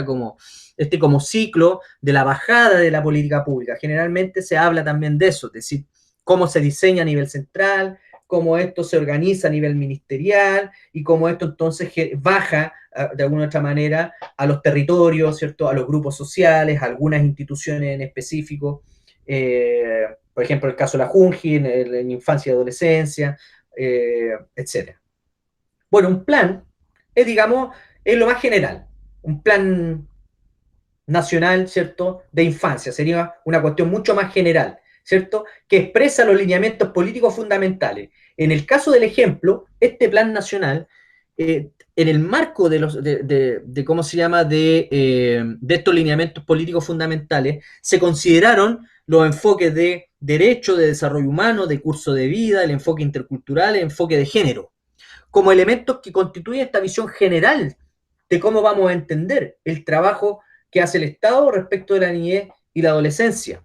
como ciclo de la bajada de la política pública. Generalmente se habla también de eso, es decir, cómo se diseña a nivel central, cómo esto se organiza a nivel ministerial y cómo esto entonces baja de alguna otra manera a los territorios, ¿cierto? A los grupos sociales, a algunas instituciones en específico, por ejemplo, el caso de la Junji, en infancia y adolescencia, etc. Bueno, un plan es lo más general, un plan nacional, ¿cierto?, de infancia, sería una cuestión mucho más general, ¿cierto?, que expresa los lineamientos políticos fundamentales. En el caso del ejemplo, este plan nacional, en el marco de ¿cómo se llama?, de estos lineamientos políticos fundamentales, se consideraron los enfoques de derecho, de desarrollo humano, de curso de vida, el enfoque intercultural, el enfoque de género, como elementos que constituyen esta visión general de cómo vamos a entender el trabajo que hace el Estado respecto de la niñez y la adolescencia.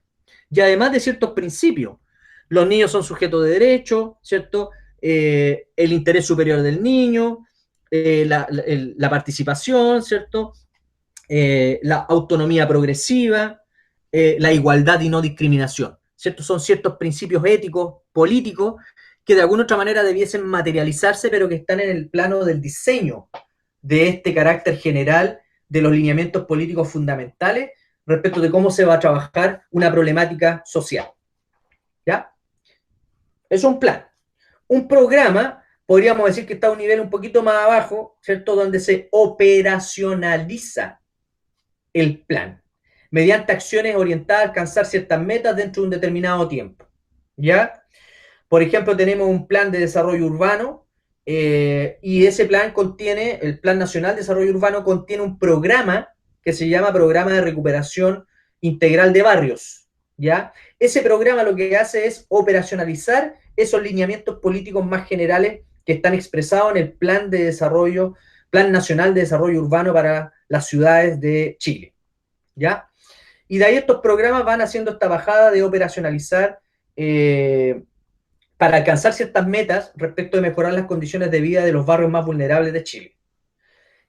Y además de ciertos principios, los niños son sujetos de derecho, ¿cierto? El interés superior del niño, la participación, ¿cierto? La autonomía progresiva, la igualdad y no discriminación, ¿cierto? Son ciertos principios éticos, políticos, que de alguna otra manera debiesen materializarse, pero que están en el plano del diseño de este carácter general de los lineamientos políticos fundamentales respecto de cómo se va a trabajar una problemática social. ¿Ya? Es un plan. Un programa, podríamos decir que está a un nivel un poquito más abajo, ¿cierto? Donde se operacionaliza el plan, mediante acciones orientadas a alcanzar ciertas metas dentro de un determinado tiempo. ¿Ya? Por ejemplo, tenemos un plan de desarrollo urbano y ese plan contiene, el Plan Nacional de Desarrollo Urbano contiene un programa que se llama Programa de Recuperación Integral de Barrios. ¿Ya? Ese programa lo que hace es operacionalizar esos lineamientos políticos más generales que están expresados en el Plan de Desarrollo, Plan Nacional de Desarrollo Urbano para las ciudades de Chile. ¿Ya? Y de ahí estos programas van haciendo esta bajada de operacionalizar para alcanzar ciertas metas respecto de mejorar las condiciones de vida de los barrios más vulnerables de Chile.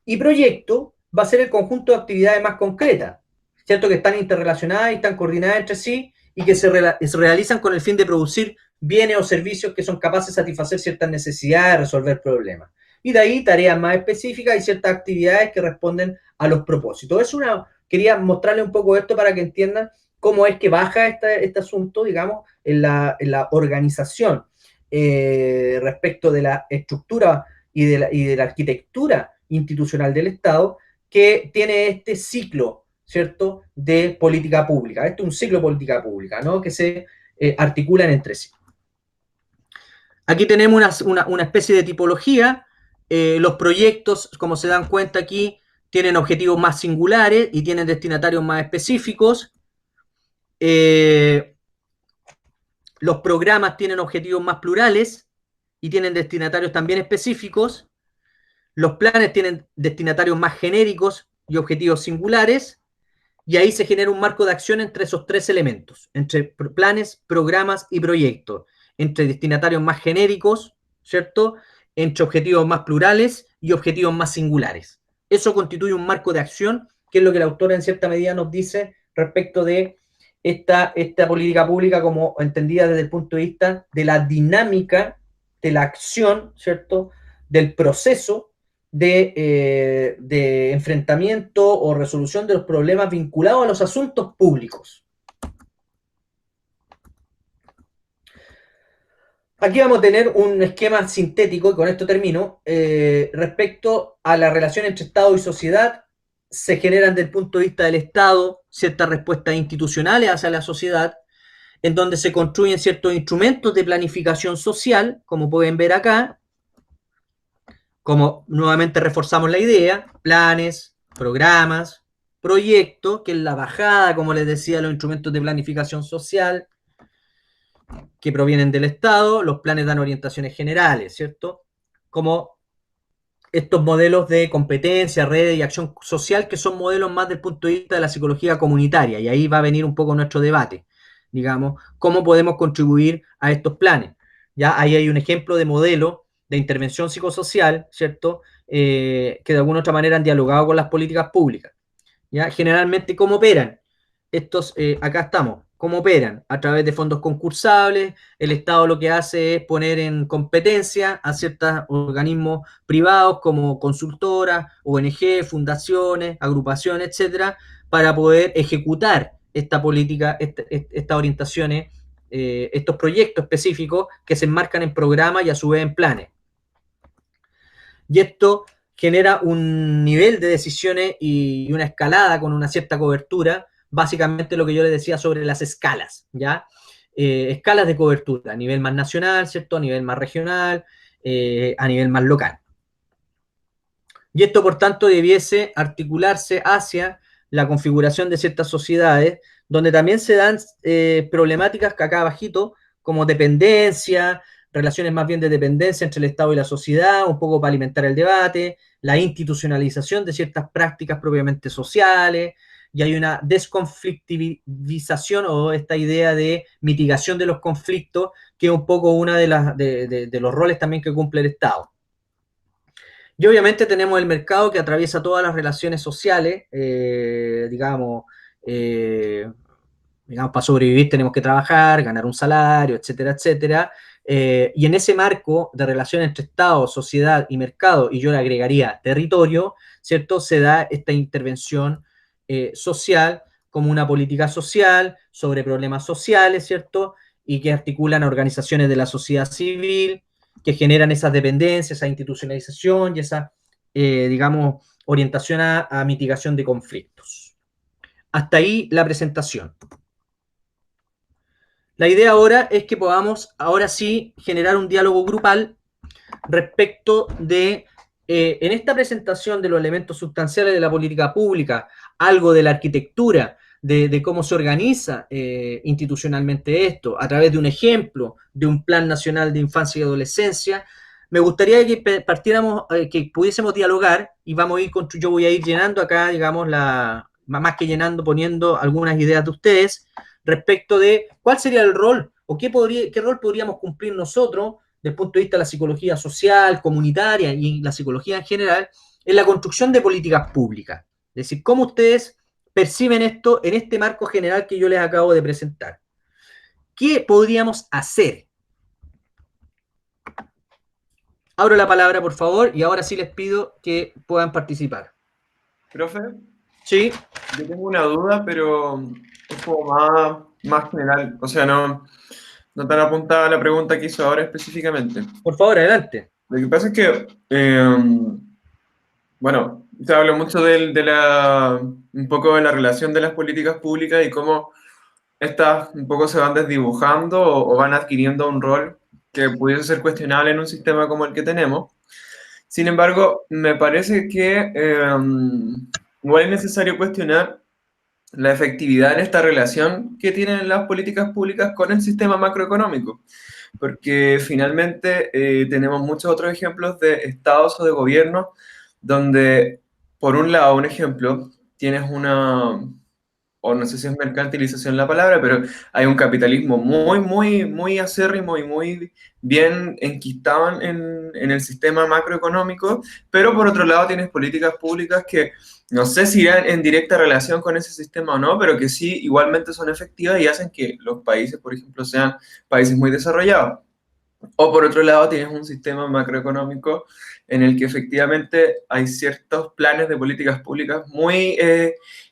Y proyecto va a ser el conjunto de actividades más concretas, ¿cierto? Que están interrelacionadas y están coordinadas entre sí y que se realizan con el fin de producir bienes o servicios que son capaces de satisfacer ciertas necesidades, resolver problemas. Y de ahí tareas más específicas y ciertas actividades que responden a los propósitos. Quería mostrarle un poco esto para que entiendan cómo es que baja este asunto, digamos, en la organización respecto de la estructura y de la arquitectura institucional del Estado, que tiene este ciclo, ¿cierto?, de política pública. Este es un ciclo de política pública, ¿no?, que se articulan entre sí. Aquí tenemos una especie de tipología. Los proyectos, como se dan cuenta aquí, tienen objetivos más singulares y tienen destinatarios más específicos. Los programas tienen objetivos más plurales y tienen destinatarios también específicos. Los planes tienen destinatarios más genéricos y objetivos singulares. Y ahí se genera un marco de acción entre esos tres elementos, entre planes, programas y proyectos, entre destinatarios más genéricos, ¿cierto?, entre objetivos más plurales y objetivos más singulares. Eso constituye un marco de acción, que es lo que la autora en cierta medida nos dice respecto de esta política pública como entendida desde el punto de vista de la dinámica de la acción, ¿cierto?, del proceso de enfrentamiento o resolución de los problemas vinculados a los asuntos públicos. Aquí vamos a tener un esquema sintético, y con esto termino, respecto a la relación entre Estado y sociedad. Se generan desde el punto de vista del Estado ciertas respuestas institucionales hacia la sociedad, en donde se construyen ciertos instrumentos de planificación social, como pueden ver acá, como nuevamente reforzamos la idea, planes, programas, proyectos, que es la bajada, como les decía, los instrumentos de planificación social que provienen del Estado. Los planes dan orientaciones generales, ¿cierto? Como estos modelos de competencia, redes y acción social, que son modelos más del punto de vista de la psicología comunitaria, y ahí va a venir un poco nuestro debate, digamos, cómo podemos contribuir a estos planes. Ya ahí hay un ejemplo de modelo de intervención psicosocial, ¿cierto?, que de alguna u otra manera han dialogado con las políticas públicas. ¿Ya? Generalmente, ¿cómo operan? Acá estamos, ¿cómo operan? A través de fondos concursables. El Estado lo que hace es poner en competencia a ciertos organismos privados como consultoras, ONG, fundaciones, agrupaciones, etcétera, para poder ejecutar esta política, estas orientaciones, estos proyectos específicos que se enmarcan en programas y a su vez en planes. Y esto genera un nivel de decisiones y una escalada con una cierta cobertura, básicamente lo que yo les decía sobre las escalas, ¿ya? Escalas de cobertura, a nivel más nacional, ¿cierto?, a nivel más regional, a nivel más local. Y esto, por tanto, debiese articularse hacia la configuración de ciertas sociedades, donde también se dan problemáticas que acá abajito, como dependencia, relaciones más bien de dependencia entre el Estado y la sociedad, un poco para alimentar el debate, la institucionalización de ciertas prácticas propiamente sociales, y hay una desconflictivización o esta idea de mitigación de los conflictos, que es un poco una de los roles también que cumple el Estado. Y obviamente tenemos el mercado que atraviesa todas las relaciones sociales, digamos, para sobrevivir tenemos que trabajar, ganar un salario, etcétera, etcétera, Y en ese marco de relación entre Estado, sociedad y mercado, y yo le agregaría territorio, ¿cierto? Se da esta intervención social como una política social sobre problemas sociales, ¿cierto? Y que articulan a organizaciones de la sociedad civil, que generan esas dependencias, esa institucionalización y esa, digamos, orientación a mitigación de conflictos. Hasta ahí la presentación. La idea ahora es que podamos, ahora sí, generar un diálogo grupal respecto de, en esta presentación de los elementos sustanciales de la política pública, algo de la arquitectura, de cómo se organiza institucionalmente esto, a través de un ejemplo, de un Plan Nacional de Infancia y Adolescencia. Me gustaría que partiéramos, que pudiésemos dialogar, y vamos a ir, yo voy a ir llenando acá, digamos, más que llenando, poniendo algunas ideas de ustedes, respecto de cuál sería el rol, o qué rol podríamos cumplir nosotros, desde el punto de vista de la psicología social, comunitaria y la psicología en general, en la construcción de políticas públicas. Es decir, cómo ustedes perciben esto en este marco general que yo les acabo de presentar. ¿Qué podríamos hacer? Abro la palabra, por favor, y ahora sí les pido que puedan participar. Profe, Sí. yo tengo una duda, pero es como más general. O sea, no tan apuntada a la pregunta que hizo ahora específicamente. Por favor, adelante. Lo que pasa es que, bueno, se habla mucho un poco de la relación de las políticas públicas y cómo estas un poco se van desdibujando o van adquiriendo un rol que pudiese ser cuestionable en un sistema como el que tenemos. Sin embargo, me parece que igual es necesario cuestionar la efectividad en esta relación que tienen las políticas públicas con el sistema macroeconómico, porque finalmente tenemos muchos otros ejemplos de estados o de gobiernos donde, por un lado, un ejemplo, tienes o no sé si es mercantilización la palabra, pero hay un capitalismo muy acérrimo y muy bien enquistado en el sistema macroeconómico, pero por otro lado tienes políticas públicas que no sé si irán en directa relación con ese sistema o no, pero que sí igualmente son efectivas y hacen que los países, por ejemplo, sean países muy desarrollados. O por otro lado tienes un sistema macroeconómico en el que efectivamente hay ciertos planes de políticas públicas muy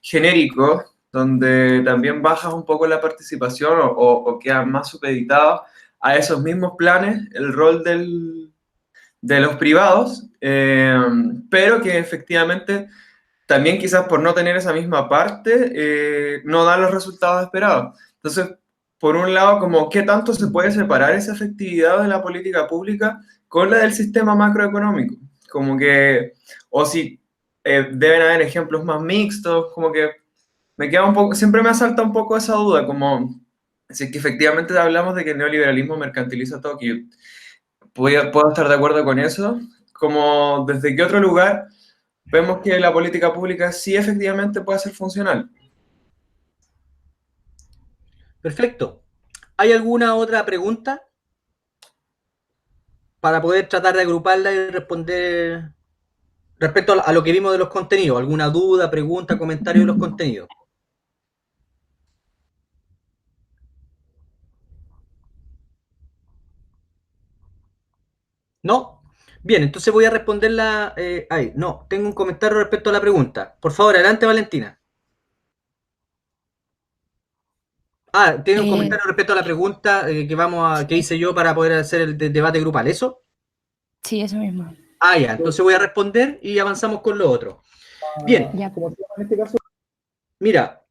genéricos, donde también bajas un poco la participación o quedan más supeditados a esos mismos planes el rol de los privados, pero que efectivamente también quizás por no tener esa misma parte no dan los resultados esperados. Entonces, por un lado, como qué tanto se puede separar esa efectividad de la política pública con la del sistema macroeconómico, como que, o si deben haber ejemplos más mixtos, como que me queda un poco, siempre me asalta un poco esa duda, como si es que efectivamente hablamos de que el neoliberalismo mercantiliza todo, que yo puedo estar de acuerdo con eso, como desde qué otro lugar vemos que la política pública sí efectivamente puede ser funcional. Perfecto. ¿Hay alguna otra pregunta para poder tratar de agruparla y responder respecto a lo que vimos de los contenidos? ¿Alguna duda, pregunta, comentario de los contenidos? ¿No? Bien, entonces voy a responderla. No, tengo un comentario respecto a la pregunta. Por favor, adelante, Valentina. Tiene un comentario respecto a la pregunta que hice yo para poder hacer el debate grupal, ¿eso? Sí, eso mismo. Ya, entonces voy a responder y avanzamos con lo otro. Bien, Ya. en este caso, mira,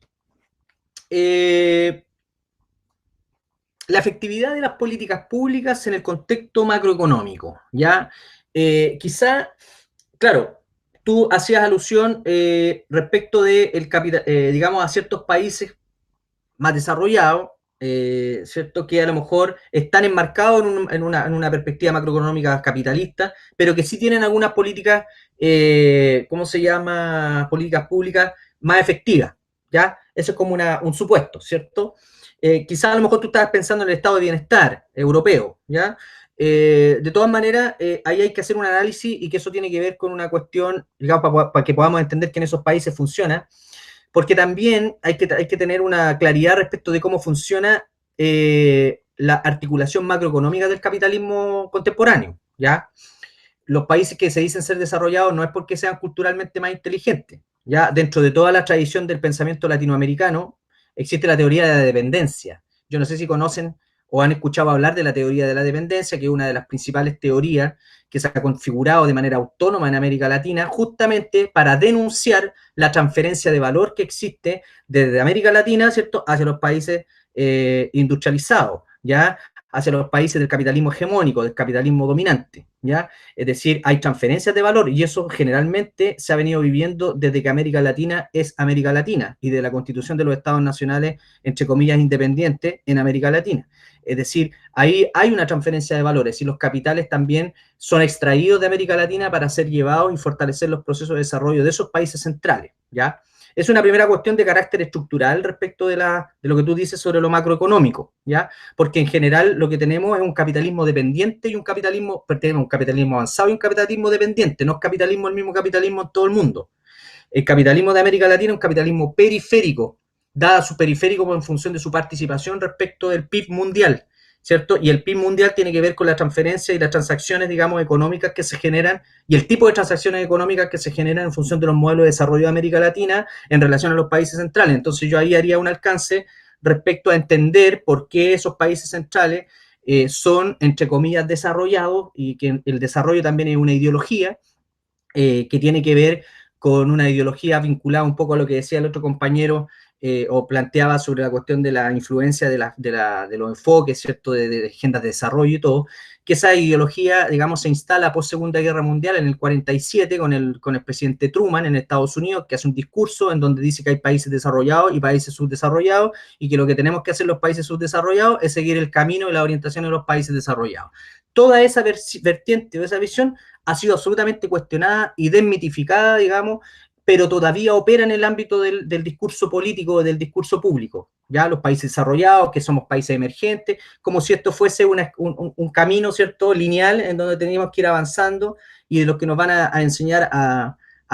la efectividad de las políticas públicas en el contexto macroeconómico, ¿ya? Quizá, claro, tú hacías alusión respecto de, digamos, a ciertos países más desarrollados, ¿cierto? Que a lo mejor están enmarcados en una perspectiva macroeconómica capitalista, pero que sí tienen algunas políticas, ¿cómo se llama? Políticas públicas más efectivas, ¿ya? Eso es como un supuesto, ¿cierto? Quizás a lo mejor tú estabas pensando en el estado de bienestar europeo, ¿ya? De todas maneras, ahí hay que hacer un análisis y que eso tiene que ver con una cuestión, digamos, para que podamos entender que en esos países funciona, porque también hay que tener una claridad respecto de cómo funciona la articulación macroeconómica del capitalismo contemporáneo, ¿ya? Los países que se dicen ser desarrollados no es porque sean culturalmente más inteligentes, ¿ya? Dentro de toda la tradición del pensamiento latinoamericano existe la teoría de la dependencia. Yo no sé si conocen o han escuchado hablar de la teoría de la dependencia, que es una de las principales teorías que se ha configurado de manera autónoma en América Latina, justamente para denunciar la transferencia de valor que existe desde América Latina, ¿cierto?, hacia los países industrializados, ¿ya?, hacia los países del capitalismo hegemónico, del capitalismo dominante, ¿ya? Es decir, hay transferencias de valor y eso generalmente se ha venido viviendo desde que América Latina es América Latina y de la constitución de los estados nacionales, entre comillas, independientes en América Latina. Es decir, ahí hay una transferencia de valores y los capitales también son extraídos de América Latina para ser llevados y fortalecer los procesos de desarrollo de esos países centrales, ¿ya? Es una primera cuestión de carácter estructural respecto de lo que tú dices sobre lo macroeconómico, ¿ya? Porque en general lo que tenemos es un capitalismo dependiente y tenemos un capitalismo avanzado y un capitalismo dependiente, no es capitalismo el mismo capitalismo en todo el mundo. El capitalismo de América Latina es un capitalismo periférico, dada su periférico en función de su participación respecto del PIB mundial, ¿cierto? Y el PIB mundial tiene que ver con la transferencia y las transacciones, digamos, económicas que se generan y el tipo de transacciones económicas que se generan en función de los modelos de desarrollo de América Latina en relación a los países centrales. Entonces yo ahí haría un alcance respecto a entender por qué esos países centrales son, entre comillas, desarrollados y que el desarrollo también es una ideología que tiene que ver con una ideología vinculada un poco a lo que decía el otro compañero o planteaba sobre la cuestión de la influencia de los enfoques, ¿cierto?, de agendas de desarrollo y todo, que esa ideología, digamos, se instala post Segunda Guerra Mundial en el 47 con el presidente Truman en Estados Unidos, que hace un discurso en donde dice que hay países desarrollados y países subdesarrollados y que lo que tenemos que hacer los países subdesarrollados es seguir el camino y la orientación de los países desarrollados. Toda esa vertiente o esa visión ha sido absolutamente cuestionada y desmitificada, digamos, pero todavía opera en el ámbito del discurso político, del discurso público, ¿ya? Los países desarrollados, que somos países emergentes, como si esto fuese un camino, ¿cierto?, lineal, en donde teníamos que ir avanzando, y de los que nos van a enseñar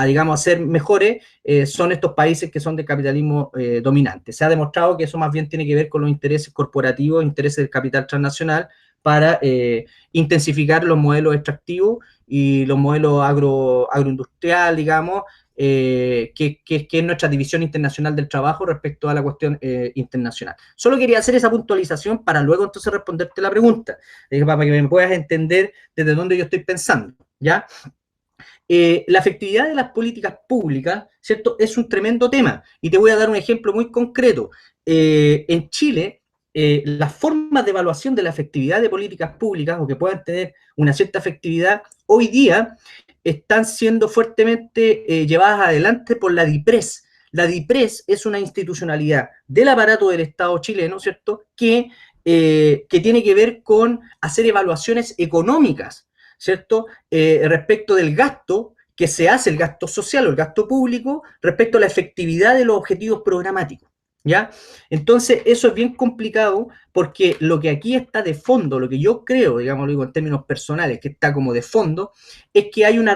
digamos, a ser mejores, son estos países que son de capitalismo dominante. Se ha demostrado que eso más bien tiene que ver con los intereses corporativos, intereses del capital transnacional, para intensificar los modelos extractivos y los modelos agroindustrial, digamos, que es nuestra división internacional del trabajo respecto a la cuestión internacional. Solo quería hacer esa puntualización para luego entonces responderte la pregunta, para que me puedas entender desde dónde yo estoy pensando, ¿ya? La efectividad de las políticas públicas, ¿cierto?, es un tremendo tema, y te voy a dar un ejemplo muy concreto. En Chile, las formas de evaluación de la efectividad de políticas públicas, o que puedan tener una cierta efectividad, hoy día están siendo fuertemente llevadas adelante por la DIPRES. La DIPRES es una institucionalidad del aparato del Estado chileno, ¿cierto?, que tiene que ver con hacer evaluaciones económicas, ¿cierto?, respecto del gasto que se hace, el gasto social o el gasto público, respecto a la efectividad de los objetivos programáticos, ¿ya? Entonces, eso es bien complicado porque lo que aquí está de fondo, lo que yo creo, digamos, lo digo en términos personales, que está como de fondo, es que hay una,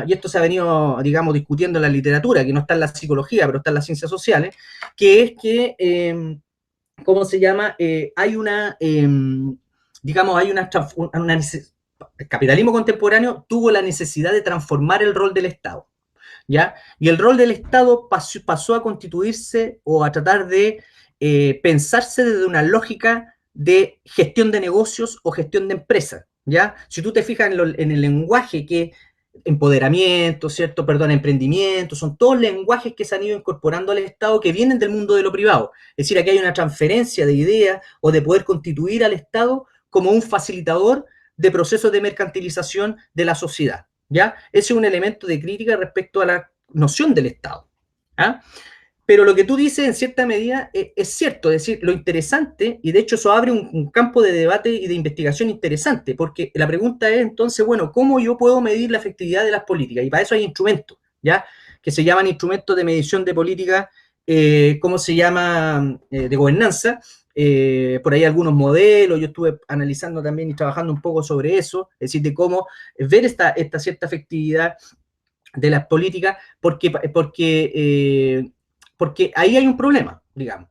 y esto se ha venido, digamos, discutiendo en la literatura, que no está en la psicología, pero está en las ciencias sociales, que es que, ¿cómo se llama? Hay una, digamos, hay una el capitalismo contemporáneo tuvo la necesidad de transformar el rol del Estado, ¿ya? Y el rol del Estado pasó a constituirse o a tratar de pensarse desde una lógica de gestión de negocios o gestión de empresas, ¿ya? Si tú te fijas en el lenguaje que empoderamiento, ¿cierto? Perdón, emprendimiento, son todos lenguajes que se han ido incorporando al Estado que vienen del mundo de lo privado. Es decir, aquí hay una transferencia de ideas o de poder constituir al Estado como un facilitador de procesos de mercantilización de la sociedad, ¿ya? Ese es un elemento de crítica respecto a la noción del Estado, ¿ah? Pero lo que tú dices, en cierta medida, es cierto, es decir, lo interesante, y de hecho eso abre un campo de debate y de investigación interesante, porque la pregunta es entonces, bueno, ¿cómo yo puedo medir la efectividad de las políticas? Y para eso hay instrumentos, ¿ya? Que se llaman instrumentos de medición de política, ¿cómo se llama? De gobernanza. Por ahí algunos modelos, yo estuve analizando también y trabajando un poco sobre eso, es decir, de cómo ver esta cierta efectividad de las políticas, porque ahí hay un problema, digamos.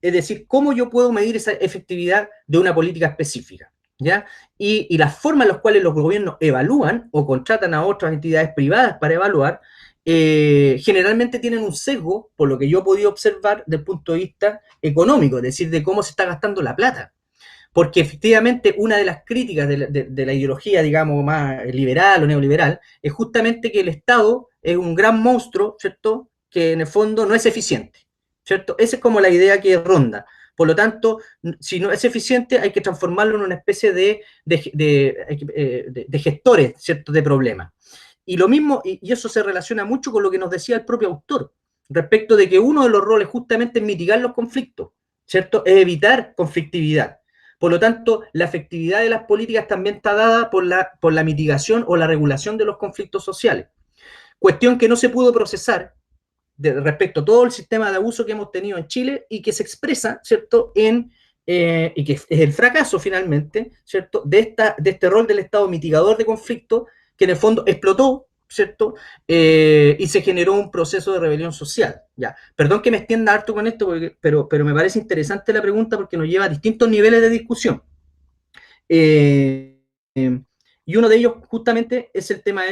es decir, cómo yo puedo medir esa efectividad de una política específica, ¿ya? Y las formas en las cuales los gobiernos evalúan o contratan a otras entidades privadas para evaluar, generalmente tienen un sesgo, por lo que yo he podido observar, desde el punto de vista económico, es decir, de cómo se está gastando la plata. Porque efectivamente una de las críticas de la ideología, digamos, más liberal o neoliberal, es justamente que el Estado es un gran monstruo, ¿cierto?, que en el fondo no es eficiente, ¿cierto? Esa es como la idea que ronda. Por lo tanto, si no es eficiente, hay que transformarlo en una especie de gestores, ¿cierto?, de problemas. Y lo mismo, y eso se relaciona mucho con lo que nos decía el propio autor, respecto de que uno de los roles justamente es mitigar los conflictos, ¿cierto?, es evitar conflictividad. Por lo tanto, la efectividad de las políticas también está dada por la mitigación o la regulación de los conflictos sociales. Cuestión que no se pudo procesar respecto a todo el sistema de abuso que hemos tenido en Chile y que se expresa, ¿cierto?, y que es el fracaso finalmente, ¿cierto?, de este rol del Estado mitigador de conflictos que en el fondo explotó, ¿cierto? Y se generó un proceso de rebelión social. Ya. Perdón que me extienda harto con esto, pero me parece interesante la pregunta porque nos lleva a distintos niveles de discusión. Y uno de ellos justamente es el tema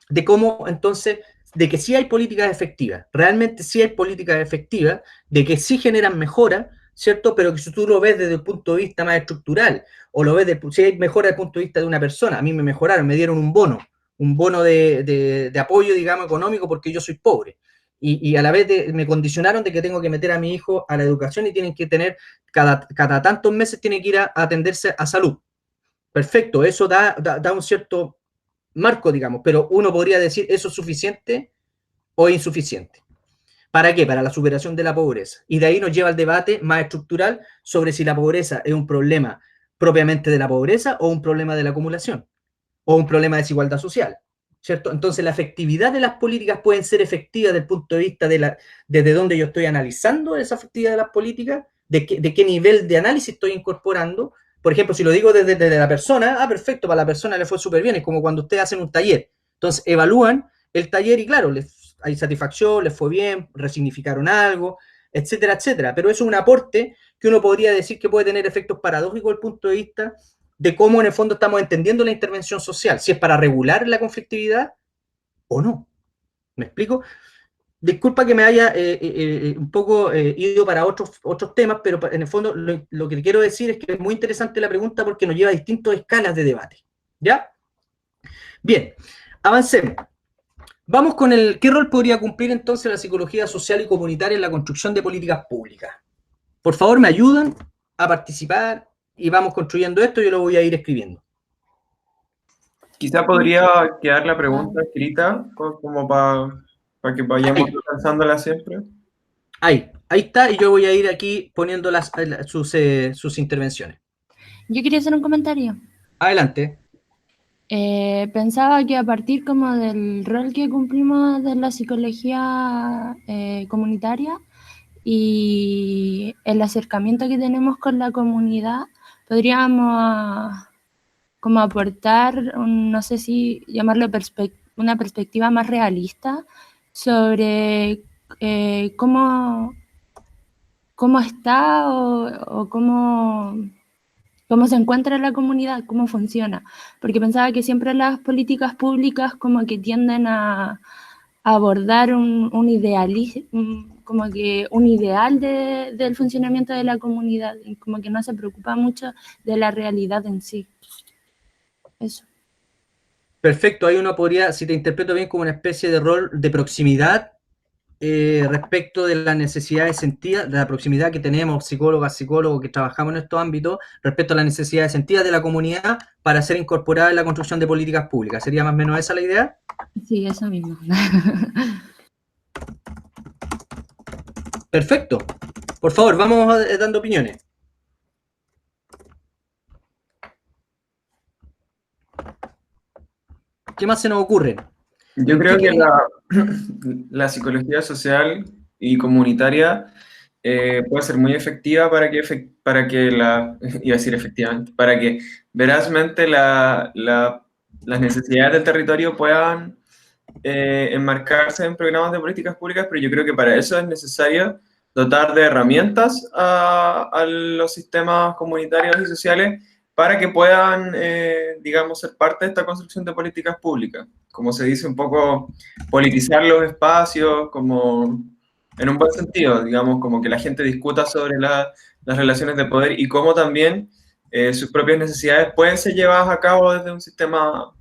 de cómo entonces, de que sí hay políticas efectivas, realmente sí hay políticas efectivas, de que sí generan mejora, ¿cierto? Pero que si tú lo ves desde el punto de vista más estructural, o lo ves, si hay mejora desde el punto de vista de una persona, a mí me mejoraron, me dieron un bono de apoyo, digamos, económico porque yo soy pobre. Y a la vez me condicionaron de que tengo que meter a mi hijo a la educación y tienen que tener, cada tantos meses tiene que ir a atenderse a salud. Perfecto, eso da un cierto marco, digamos, pero uno podría decir, ¿eso es suficiente o insuficiente? ¿Para qué? Para la superación de la pobreza. Y de ahí nos lleva al debate más estructural sobre si la pobreza es un problema propiamente de la pobreza o un problema de la acumulación o un problema de desigualdad social, ¿cierto? Entonces la efectividad de las políticas pueden ser efectivas desde el punto de vista desde donde yo estoy analizando esa efectividad de las políticas, de qué nivel de análisis estoy incorporando. Por ejemplo, si lo digo desde la persona, perfecto, para la persona le fue súper bien, es como cuando ustedes hacen un taller. Entonces evalúan el taller y claro, hay satisfacción, les fue bien, resignificaron algo, etcétera, etcétera. Pero eso es un aporte que uno podría decir que puede tener efectos paradójicos desde el punto de vista de cómo en el fondo estamos entendiendo la intervención social, si es para regular la conflictividad o no. ¿Me explico? Disculpa que me haya un poco ido para otros temas, pero en el fondo lo que quiero decir es que es muy interesante la pregunta porque nos lleva a distintas escalas de debate. ¿Ya? Bien, avancemos. Vamos con ¿qué rol podría cumplir entonces la psicología social y comunitaria en la construcción de políticas públicas? Por favor, me ayudan a participar y vamos construyendo esto, yo lo voy a ir escribiendo. Quizá podría quedar la pregunta escrita, como para que vayamos pensándola siempre. Ahí está, y yo voy a ir aquí poniendo sus intervenciones. Yo quería hacer un comentario. Adelante. Pensaba que a partir como del rol que cumplimos de la psicología comunitaria y el acercamiento que tenemos con la comunidad, podríamos como aportar, no sé si llamarlo una perspectiva más realista sobre cómo está o cómo se encuentra la comunidad, cómo funciona. Porque pensaba que siempre las políticas públicas como que tienden a abordar un idealismo, como que un ideal del funcionamiento de la comunidad, y como que no se preocupa mucho de la realidad en sí. Eso. Perfecto, ahí uno podría, si te interpreto bien, como una especie de rol de proximidad respecto de las necesidades sentidas, de la proximidad que tenemos psicólogos que trabajamos en estos ámbitos, respecto a las necesidades sentidas de la comunidad para ser incorporada en la construcción de políticas públicas. ¿Sería más o menos esa la idea? Sí, eso mismo. Perfecto. Por favor, vamos dando opiniones. ¿Qué más se nos ocurre? Yo creo que la psicología social y comunitaria puede ser muy efectiva para que iba a decir efectivamente, para que verazmente las necesidades del territorio puedan enmarcarse en programas de políticas públicas, pero yo creo que para eso es necesario dotar de herramientas a los sistemas comunitarios y sociales para que puedan, digamos, ser parte de esta construcción de políticas públicas. Como se dice, un poco politizar los espacios, como en un buen sentido, digamos, como que la gente discuta sobre las relaciones de poder y cómo también sus propias necesidades pueden ser llevadas a cabo desde un sistema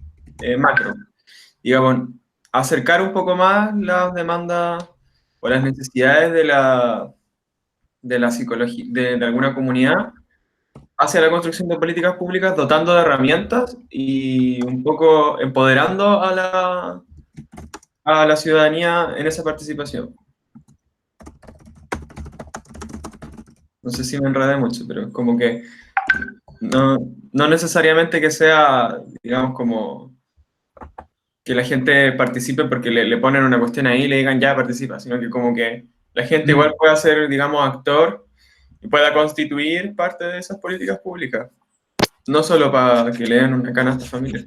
macro. Digamos, acercar un poco más las demandas o las necesidades de la psicología, de alguna comunidad hacia la construcción de políticas públicas, dotando de herramientas y un poco empoderando a la ciudadanía en esa participación. No sé si me enredé mucho, pero como que no necesariamente que sea, digamos, como que la gente participe porque le ponen una cuestión ahí y le digan ya participa, sino que como que la gente igual pueda ser, digamos, actor y pueda constituir parte de esas políticas públicas. No solo para que le den una canasta familiar.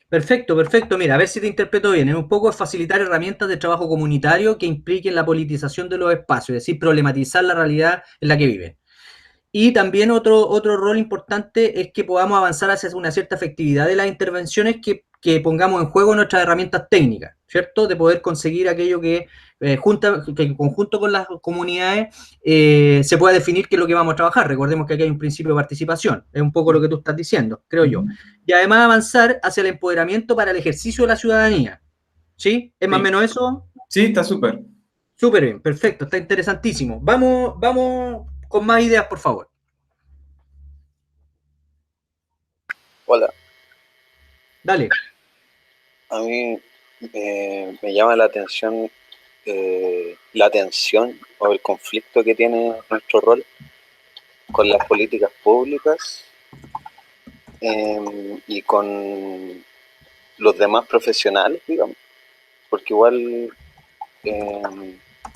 Perfecto, perfecto. Mira, a ver si te interpreto bien. Es un poco facilitar herramientas de trabajo comunitario que impliquen la politización de los espacios, es decir, problematizar la realidad en la que viven. Y también otro rol importante es que podamos avanzar hacia una cierta efectividad de las intervenciones que pongamos en juego nuestras herramientas técnicas, ¿cierto? De poder conseguir aquello que, que en conjunto con las comunidades se pueda definir qué es lo que vamos a trabajar. Recordemos que aquí hay un principio de participación, es un poco lo que tú estás diciendo, creo yo. Y además avanzar hacia el empoderamiento para el ejercicio de la ciudadanía, ¿sí? ¿Es más o menos eso? Sí, está súper. Súper bien, perfecto, está interesantísimo. Vamos con más ideas, por favor. Hola. Dale. A mí me llama la atención la tensión o el conflicto que tiene nuestro rol con las políticas públicas y con los demás profesionales, digamos, porque igual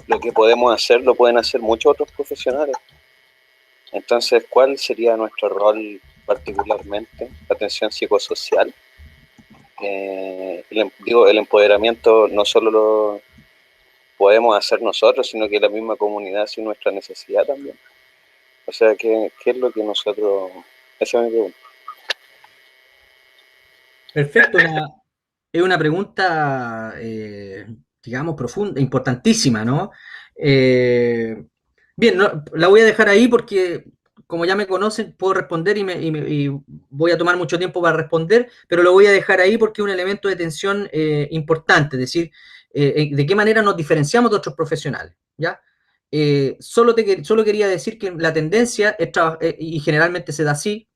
lo que podemos hacer lo pueden hacer muchos otros profesionales. Entonces, ¿cuál sería nuestro rol particularmente? La atención psicosocial. El empoderamiento no solo lo podemos hacer nosotros, sino que la misma comunidad sin nuestra necesidad también. O sea, ¿qué es lo que nosotros... Esa es mi pregunta. Perfecto, es una pregunta, digamos, profunda, importantísima, ¿no? Bien, la voy a dejar ahí porque, como ya me conocen, puedo responder y voy a tomar mucho tiempo para responder, pero lo voy a dejar ahí porque es un elemento de tensión importante, es decir, de qué manera nos diferenciamos de otros profesionales, ¿ya? Solo quería decir que la tendencia, y generalmente se da así,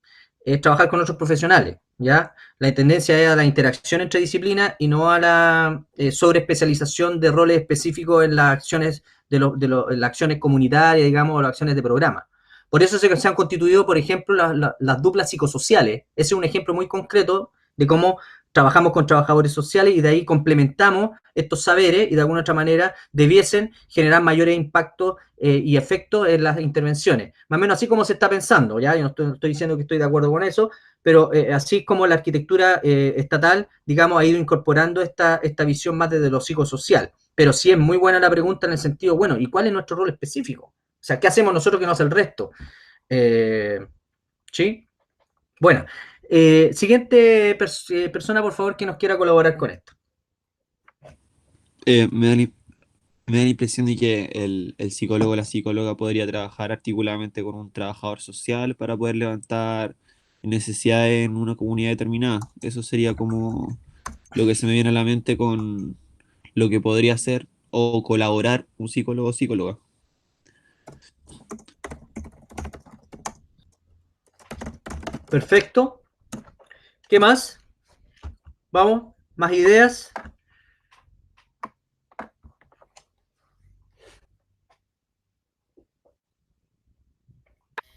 es trabajar con otros profesionales, ¿ya? La tendencia es a la interacción entre disciplinas y no a la sobreespecialización de roles específicos en las acciones en las acciones comunitarias, digamos, o las acciones de programa. Por eso se han constituido, por ejemplo, las duplas psicosociales. Ese es un ejemplo muy concreto de cómo trabajamos con trabajadores sociales y de ahí complementamos estos saberes y de alguna otra manera debiesen generar mayores impactos y efectos en las intervenciones. Más o menos así como se está pensando, ¿ya? Yo no estoy diciendo que estoy de acuerdo con eso, pero así como la arquitectura estatal, digamos, ha ido incorporando esta visión más desde lo psicosocial. Pero sí es muy buena la pregunta en el sentido, bueno, ¿y cuál es nuestro rol específico? O sea, ¿qué hacemos nosotros que no hace el resto? ¿Sí? Bueno, siguiente persona, por favor, que nos quiera colaborar con esto. Me da la impresión de que el psicólogo o la psicóloga podría trabajar articuladamente con un trabajador social para poder levantar necesidades en una comunidad determinada. Eso sería como lo que se me viene a la mente con lo que podría hacer o colaborar un psicólogo o psicóloga. Perfecto. ¿Qué más? Vamos, más ideas.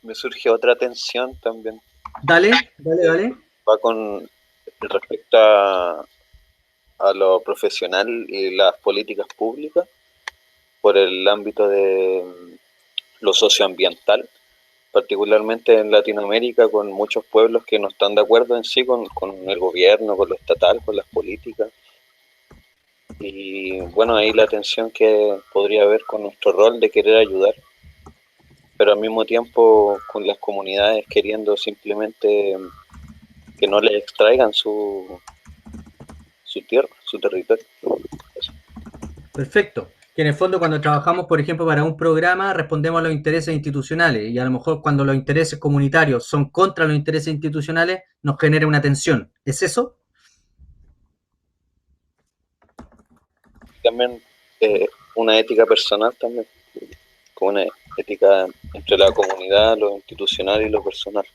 Me surge otra tensión también. Dale. Va con respecto a lo profesional y las políticas públicas por el ámbito de lo socioambiental. particularmente en Latinoamérica, con muchos pueblos que no están de acuerdo en sí con el gobierno, con lo estatal, con las políticas. Y bueno, ahí la tensión que podría haber con nuestro rol de querer ayudar, pero al mismo tiempo con las comunidades queriendo simplemente que no les extraigan su tierra, su territorio. Eso. Perfecto. Que en el fondo cuando trabajamos, por ejemplo, para un programa, respondemos a los intereses institucionales y a lo mejor cuando los intereses comunitarios son contra los intereses institucionales, nos genera una tensión. ¿Es eso? También una ética personal también, como una ética entre la comunidad, lo institucional y lo personal.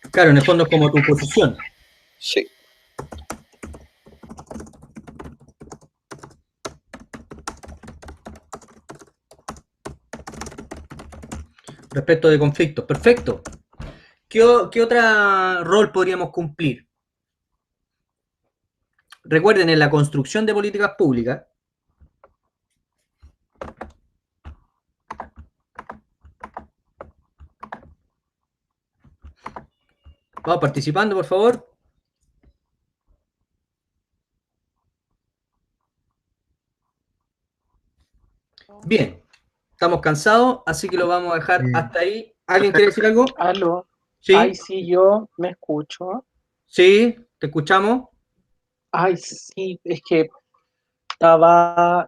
Claro, en el fondo es como tu posición. Sí. Respecto de conflictos. Perfecto. ¿Qué otro rol podríamos cumplir? Recuerden, en la construcción de políticas públicas, vamos participando, por favor. Bien, estamos cansados, así que lo vamos a dejar hasta ahí. ¿Alguien quiere decir algo? Aló. ¿Sí? Ay, sí, yo me escucho. Sí, te escuchamos. Ay, sí, es que estaba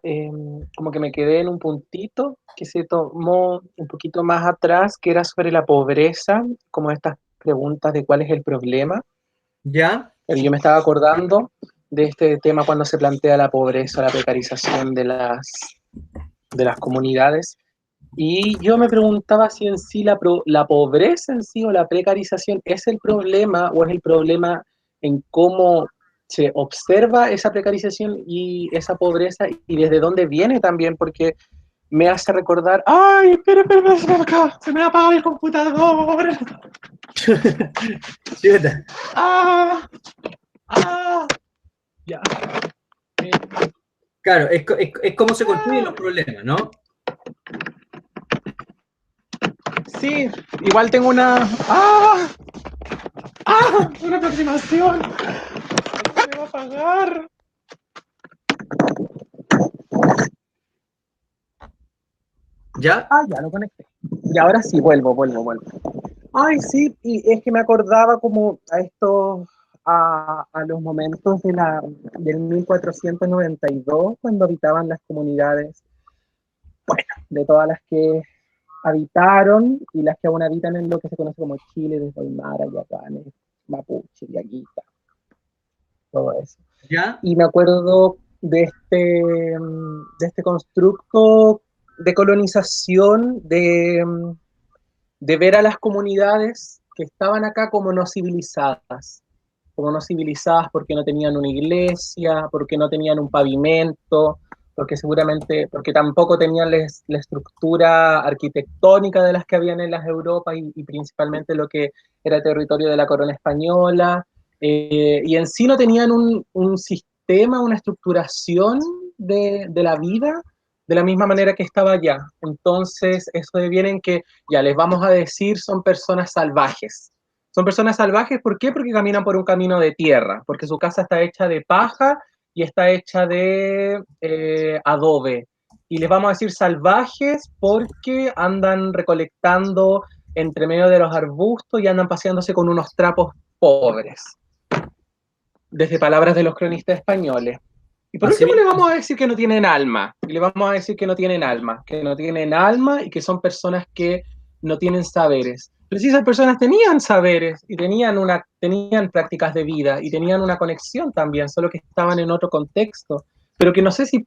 como que me quedé en un puntito que se tomó un poquito más atrás, que era sobre la pobreza, como estas preguntas de cuál es el problema. ¿Ya? Pero yo me estaba acordando de este tema cuando se plantea la pobreza, la precarización de las comunidades. Y yo me preguntaba si en sí la pobreza en sí o la precarización es el problema o es el problema en cómo se observa esa precarización y esa pobreza y desde dónde viene también, porque me hace recordar, ¡ay, espera, acá! ¡Se me apaga el computador! ¡Ah! ¡Ah! Ya. Claro, es cómo se construyen los problemas, ¿no? Sí, igual tengo una... ¡Ah! ¡Ah! Una aproximación. Se me va a apagar. ¿Ya? Ah, ya lo conecté. Y ahora sí, vuelvo. Ay, sí, y es que me acordaba como a estos, a los momentos del 1492, cuando habitaban las comunidades, bueno, de todas las que habitaron y las que aún habitan en lo que se conoce como Chile, desde Aymara, Yapanes, Mapuche, Yaguita, todo eso. ¿Ya? Y me acuerdo de este constructo de colonización, de ver a las comunidades que estaban acá como no civilizadas porque no tenían una iglesia, porque no tenían un pavimento, porque tampoco tenían la estructura arquitectónica de las que habían en las Europas y principalmente lo que era territorio de la corona española, y en sí no tenían un sistema, una estructuración de la vida de la misma manera que estaba allá. Entonces, eso deviene en que, ya les vamos a decir, son personas salvajes. Son personas salvajes, ¿por qué? Porque caminan por un camino de tierra, porque su casa está hecha de paja y está hecha de adobe. Y les vamos a decir salvajes porque andan recolectando entre medio de los arbustos y andan paseándose con unos trapos pobres. Desde palabras de los cronistas españoles. Y por último le vamos a decir que no tienen alma. Y le vamos a decir que no tienen alma. Que no tienen alma y que son personas que no tienen saberes. Pero si esas personas tenían saberes y tenían prácticas de vida y tenían una conexión también, solo que estaban en otro contexto. Pero que no sé si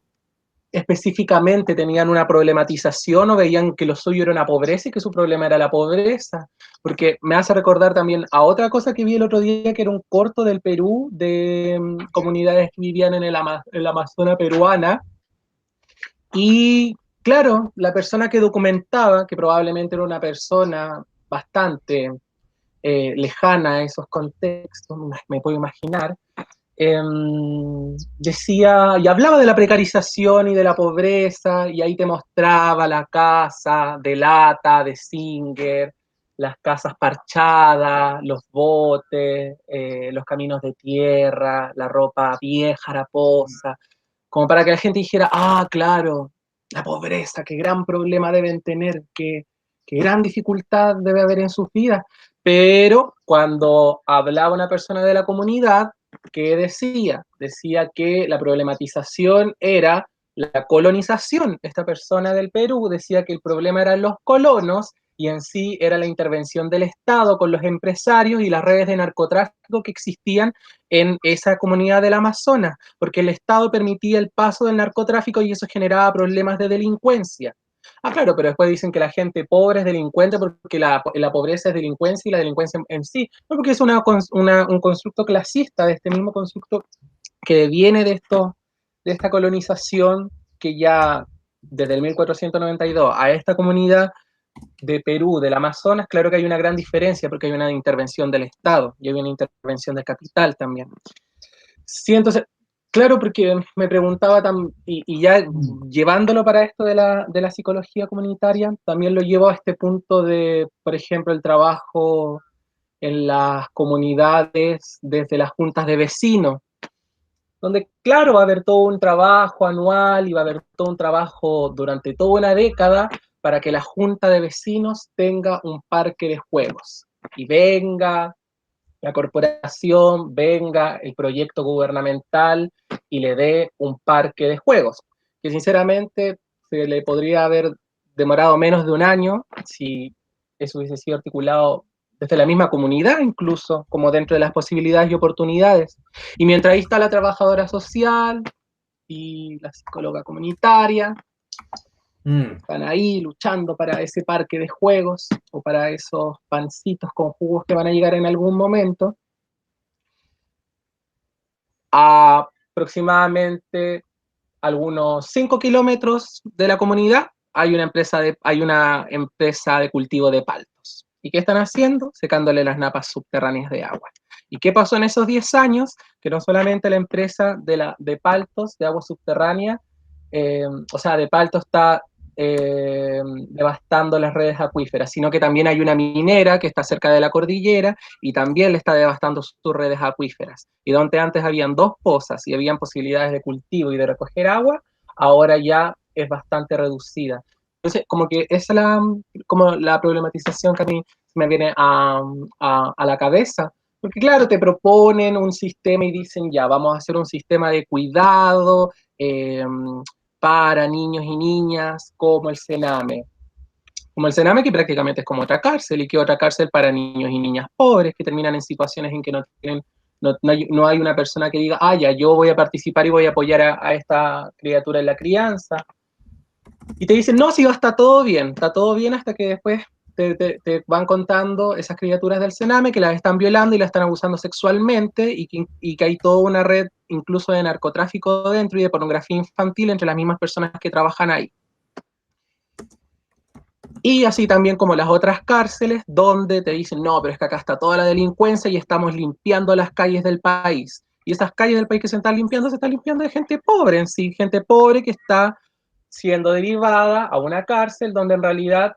específicamente tenían una problematización o veían que lo suyo era una pobreza y que su problema era la pobreza, porque me hace recordar también a otra cosa que vi el otro día, que era un corto del Perú de comunidades que vivían en la Amazona peruana, y claro, la persona que documentaba, que probablemente era una persona bastante lejana a esos contextos, me puedo imaginar, decía, y hablaba de la precarización y de la pobreza, y ahí te mostraba la casa de lata, de Singer, las casas parchadas, los botes, los caminos de tierra, la ropa vieja, haraposa, como para que la gente dijera, ah, claro, la pobreza, qué gran problema deben tener, qué gran dificultad debe haber en sus vidas. Pero cuando hablaba una persona de la comunidad, ¿qué decía? Decía que la problematización era la colonización. Esta persona del Perú decía que el problema eran los colonos y en sí era la intervención del Estado con los empresarios y las redes de narcotráfico que existían en esa comunidad del Amazonas, porque el Estado permitía el paso del narcotráfico y eso generaba problemas de delincuencia. Ah, claro, pero después dicen que la gente pobre es delincuente porque la pobreza es delincuencia y la delincuencia en sí. No, porque es un constructo clasista, de este mismo constructo que viene de esta colonización que ya desde el 1492 a esta comunidad de Perú, del Amazonas, claro que hay una gran diferencia porque hay una intervención del Estado y hay una intervención del capital también. Sí, entonces, claro, porque me preguntaba, y ya llevándolo para esto de la psicología comunitaria, también lo llevo a este punto de, por ejemplo, el trabajo en las comunidades desde las juntas de vecinos, donde, claro, va a haber todo un trabajo anual y va a haber todo un trabajo durante toda una década para que la junta de vecinos tenga un parque de juegos y venga la corporación, venga el proyecto gubernamental y le dé un parque de juegos, que sinceramente se le podría haber demorado menos de un año si eso hubiese sido articulado desde la misma comunidad, incluso como dentro de las posibilidades y oportunidades. Y mientras ahí está la trabajadora social y la psicóloga comunitaria, están ahí luchando para ese parque de juegos o para esos pancitos con jugos que van a llegar en algún momento. A aproximadamente algunos 5 kilómetros de la comunidad hay una empresa de cultivo de paltos. ¿Y qué están haciendo? Secándole las napas subterráneas de agua. ¿Y qué pasó en esos 10 años? Que no solamente la empresa de paltos, de agua subterránea, o sea, de palto está devastando las redes acuíferas, sino que también hay una minera que está cerca de la cordillera y también le está devastando sus redes acuíferas. Y donde antes habían 2 pozas y habían posibilidades de cultivo y de recoger agua, ahora ya es bastante reducida. Entonces, como que esa es como la problematización que a mí me viene a la cabeza, porque claro, te proponen un sistema y dicen, ya, vamos a hacer un sistema de cuidado para niños y niñas como el Sename. Como el Sename, que prácticamente es como otra cárcel, y que otra cárcel para niños y niñas pobres que terminan en situaciones en que no hay una persona que diga, ah, ya, yo voy a participar y voy a apoyar a esta criatura en la crianza. Y te dicen, no, sí, está todo bien hasta que después te van contando esas criaturas del Sename que las están violando y las están abusando sexualmente y que hay toda una red incluso de narcotráfico dentro y de pornografía infantil entre las mismas personas que trabajan ahí. Y así también como las otras cárceles donde te dicen, no, pero es que acá está toda la delincuencia y estamos limpiando las calles del país. Y esas calles del país que se están limpiando de gente pobre en sí, gente pobre que está siendo derivada a una cárcel donde en realidad,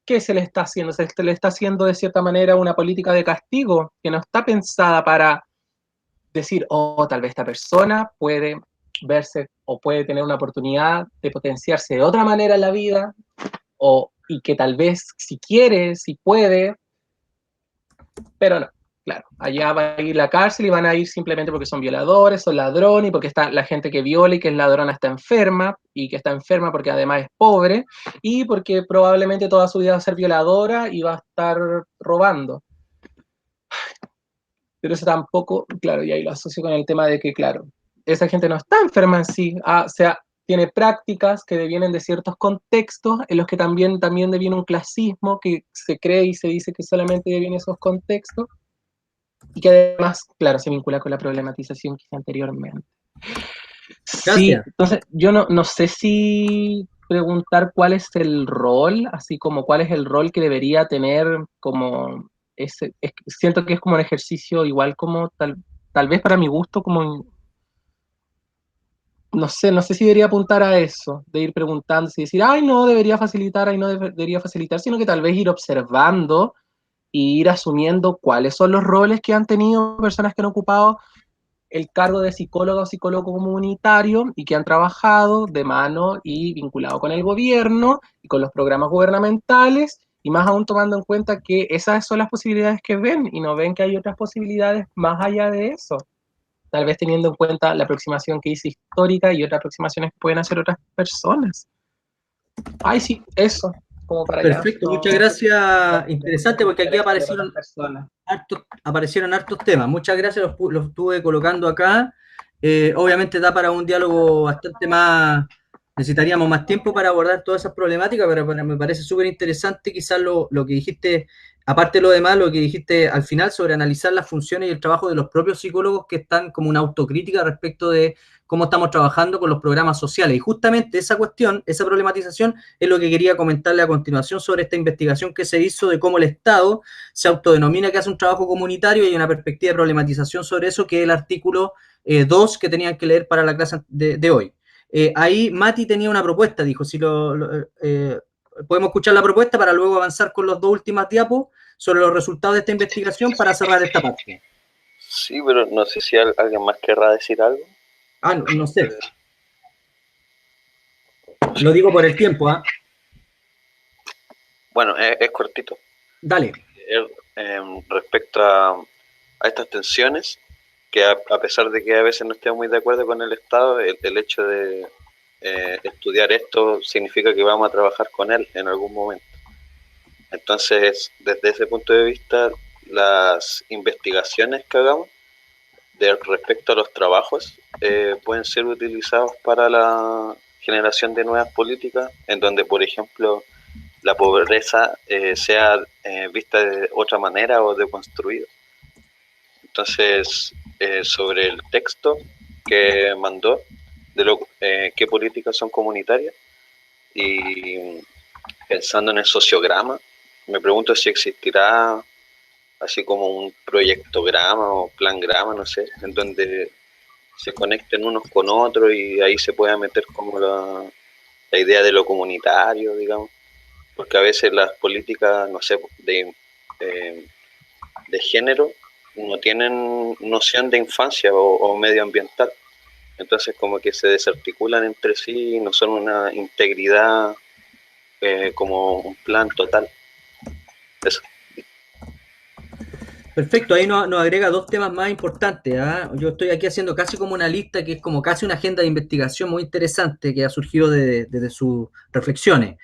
¿qué se le está haciendo? Se le está haciendo de cierta manera una política de castigo que no está pensada para decir, oh, tal vez esta persona puede verse o puede tener una oportunidad de potenciarse de otra manera en la vida, y que tal vez si quiere, si puede, pero no. Claro, allá va a ir la cárcel y van a ir simplemente porque son violadores, son ladrones, y porque está la gente que viola y que es ladrona está enferma, y que está enferma porque además es pobre, y porque probablemente toda su vida va a ser violadora y va a estar robando. Pero eso tampoco, claro, y ahí lo asocio con el tema de que, claro, esa gente no está enferma en sí, o sea, tiene prácticas que devienen de ciertos contextos en los que también deviene un clasismo que se cree y se dice que solamente deviene esos contextos, y que además, claro, se vincula con la problematización que hice anteriormente. Sí, Gracias. entonces yo no sé si preguntar cuál es el rol, así como cuál es el rol que debería tener como siento que es como un ejercicio igual como tal, tal vez para mi gusto, como, no sé si debería apuntar a eso, de ir preguntando, y decir, ay, no, debería facilitar, ay, no debería facilitar, sino que tal vez ir observando y ir asumiendo cuáles son los roles que han tenido personas que han ocupado el cargo de psicólogo o psicólogo comunitario y que han trabajado de mano y vinculado con el gobierno y con los programas gubernamentales, y más aún tomando en cuenta que esas son las posibilidades que ven y no ven que hay otras posibilidades más allá de eso. Tal vez teniendo en cuenta la aproximación que hice histórica y otras aproximaciones que pueden hacer otras personas. Ay, sí, eso, como para allá. Perfecto, muchas gracias. Interesante, porque aquí aparecieron hartos temas. Muchas gracias, los estuve colocando acá. Obviamente da para un diálogo bastante más, necesitaríamos más tiempo para abordar todas esas problemáticas, pero me parece súper interesante quizás lo que dijiste, aparte de lo demás, lo que dijiste al final sobre analizar las funciones y el trabajo de los propios psicólogos, que están como una autocrítica respecto de cómo estamos trabajando con los programas sociales. Y justamente esa cuestión, esa problematización, es lo que quería comentarle a continuación sobre esta investigación que se hizo de cómo el Estado se autodenomina que hace un trabajo comunitario, y hay una perspectiva de problematización sobre eso, que es el artículo 2 que tenían que leer para la clase de hoy. Ahí Mati tenía una propuesta, dijo, si podemos escuchar la propuesta para luego avanzar con las dos últimas diapos sobre los resultados de esta investigación para cerrar esta parte. Sí, pero no sé si alguien más querrá decir algo. Ah, no sé. Lo digo por el tiempo, ¿ah? Bueno, es cortito. Dale. Respecto a estas tensiones, que a pesar de que a veces no estemos muy de acuerdo con el Estado, el hecho de estudiar esto significa que vamos a trabajar con él en algún momento. Entonces, desde ese punto de vista, las investigaciones que hagamos respecto a los trabajos pueden ser utilizados para la generación de nuevas políticas, en donde, por ejemplo, la pobreza sea vista de otra manera o deconstruida. Entonces, sobre el texto que mandó, de qué políticas son comunitarias, y pensando en el sociograma, me pregunto si existirá así como un proyectograma o plangrama, no sé, en donde se conecten unos con otros y ahí se pueda meter como la idea de lo comunitario, digamos, porque a veces las políticas, no sé, de género no tienen noción de infancia o medioambiental, entonces como que se desarticulan entre sí y no son una integridad como un plan total. Eso. Perfecto, ahí nos agrega dos temas más importantes, ¿eh? Yo estoy aquí haciendo casi como una lista que es como casi una agenda de investigación muy interesante que ha surgido desde sus reflexiones.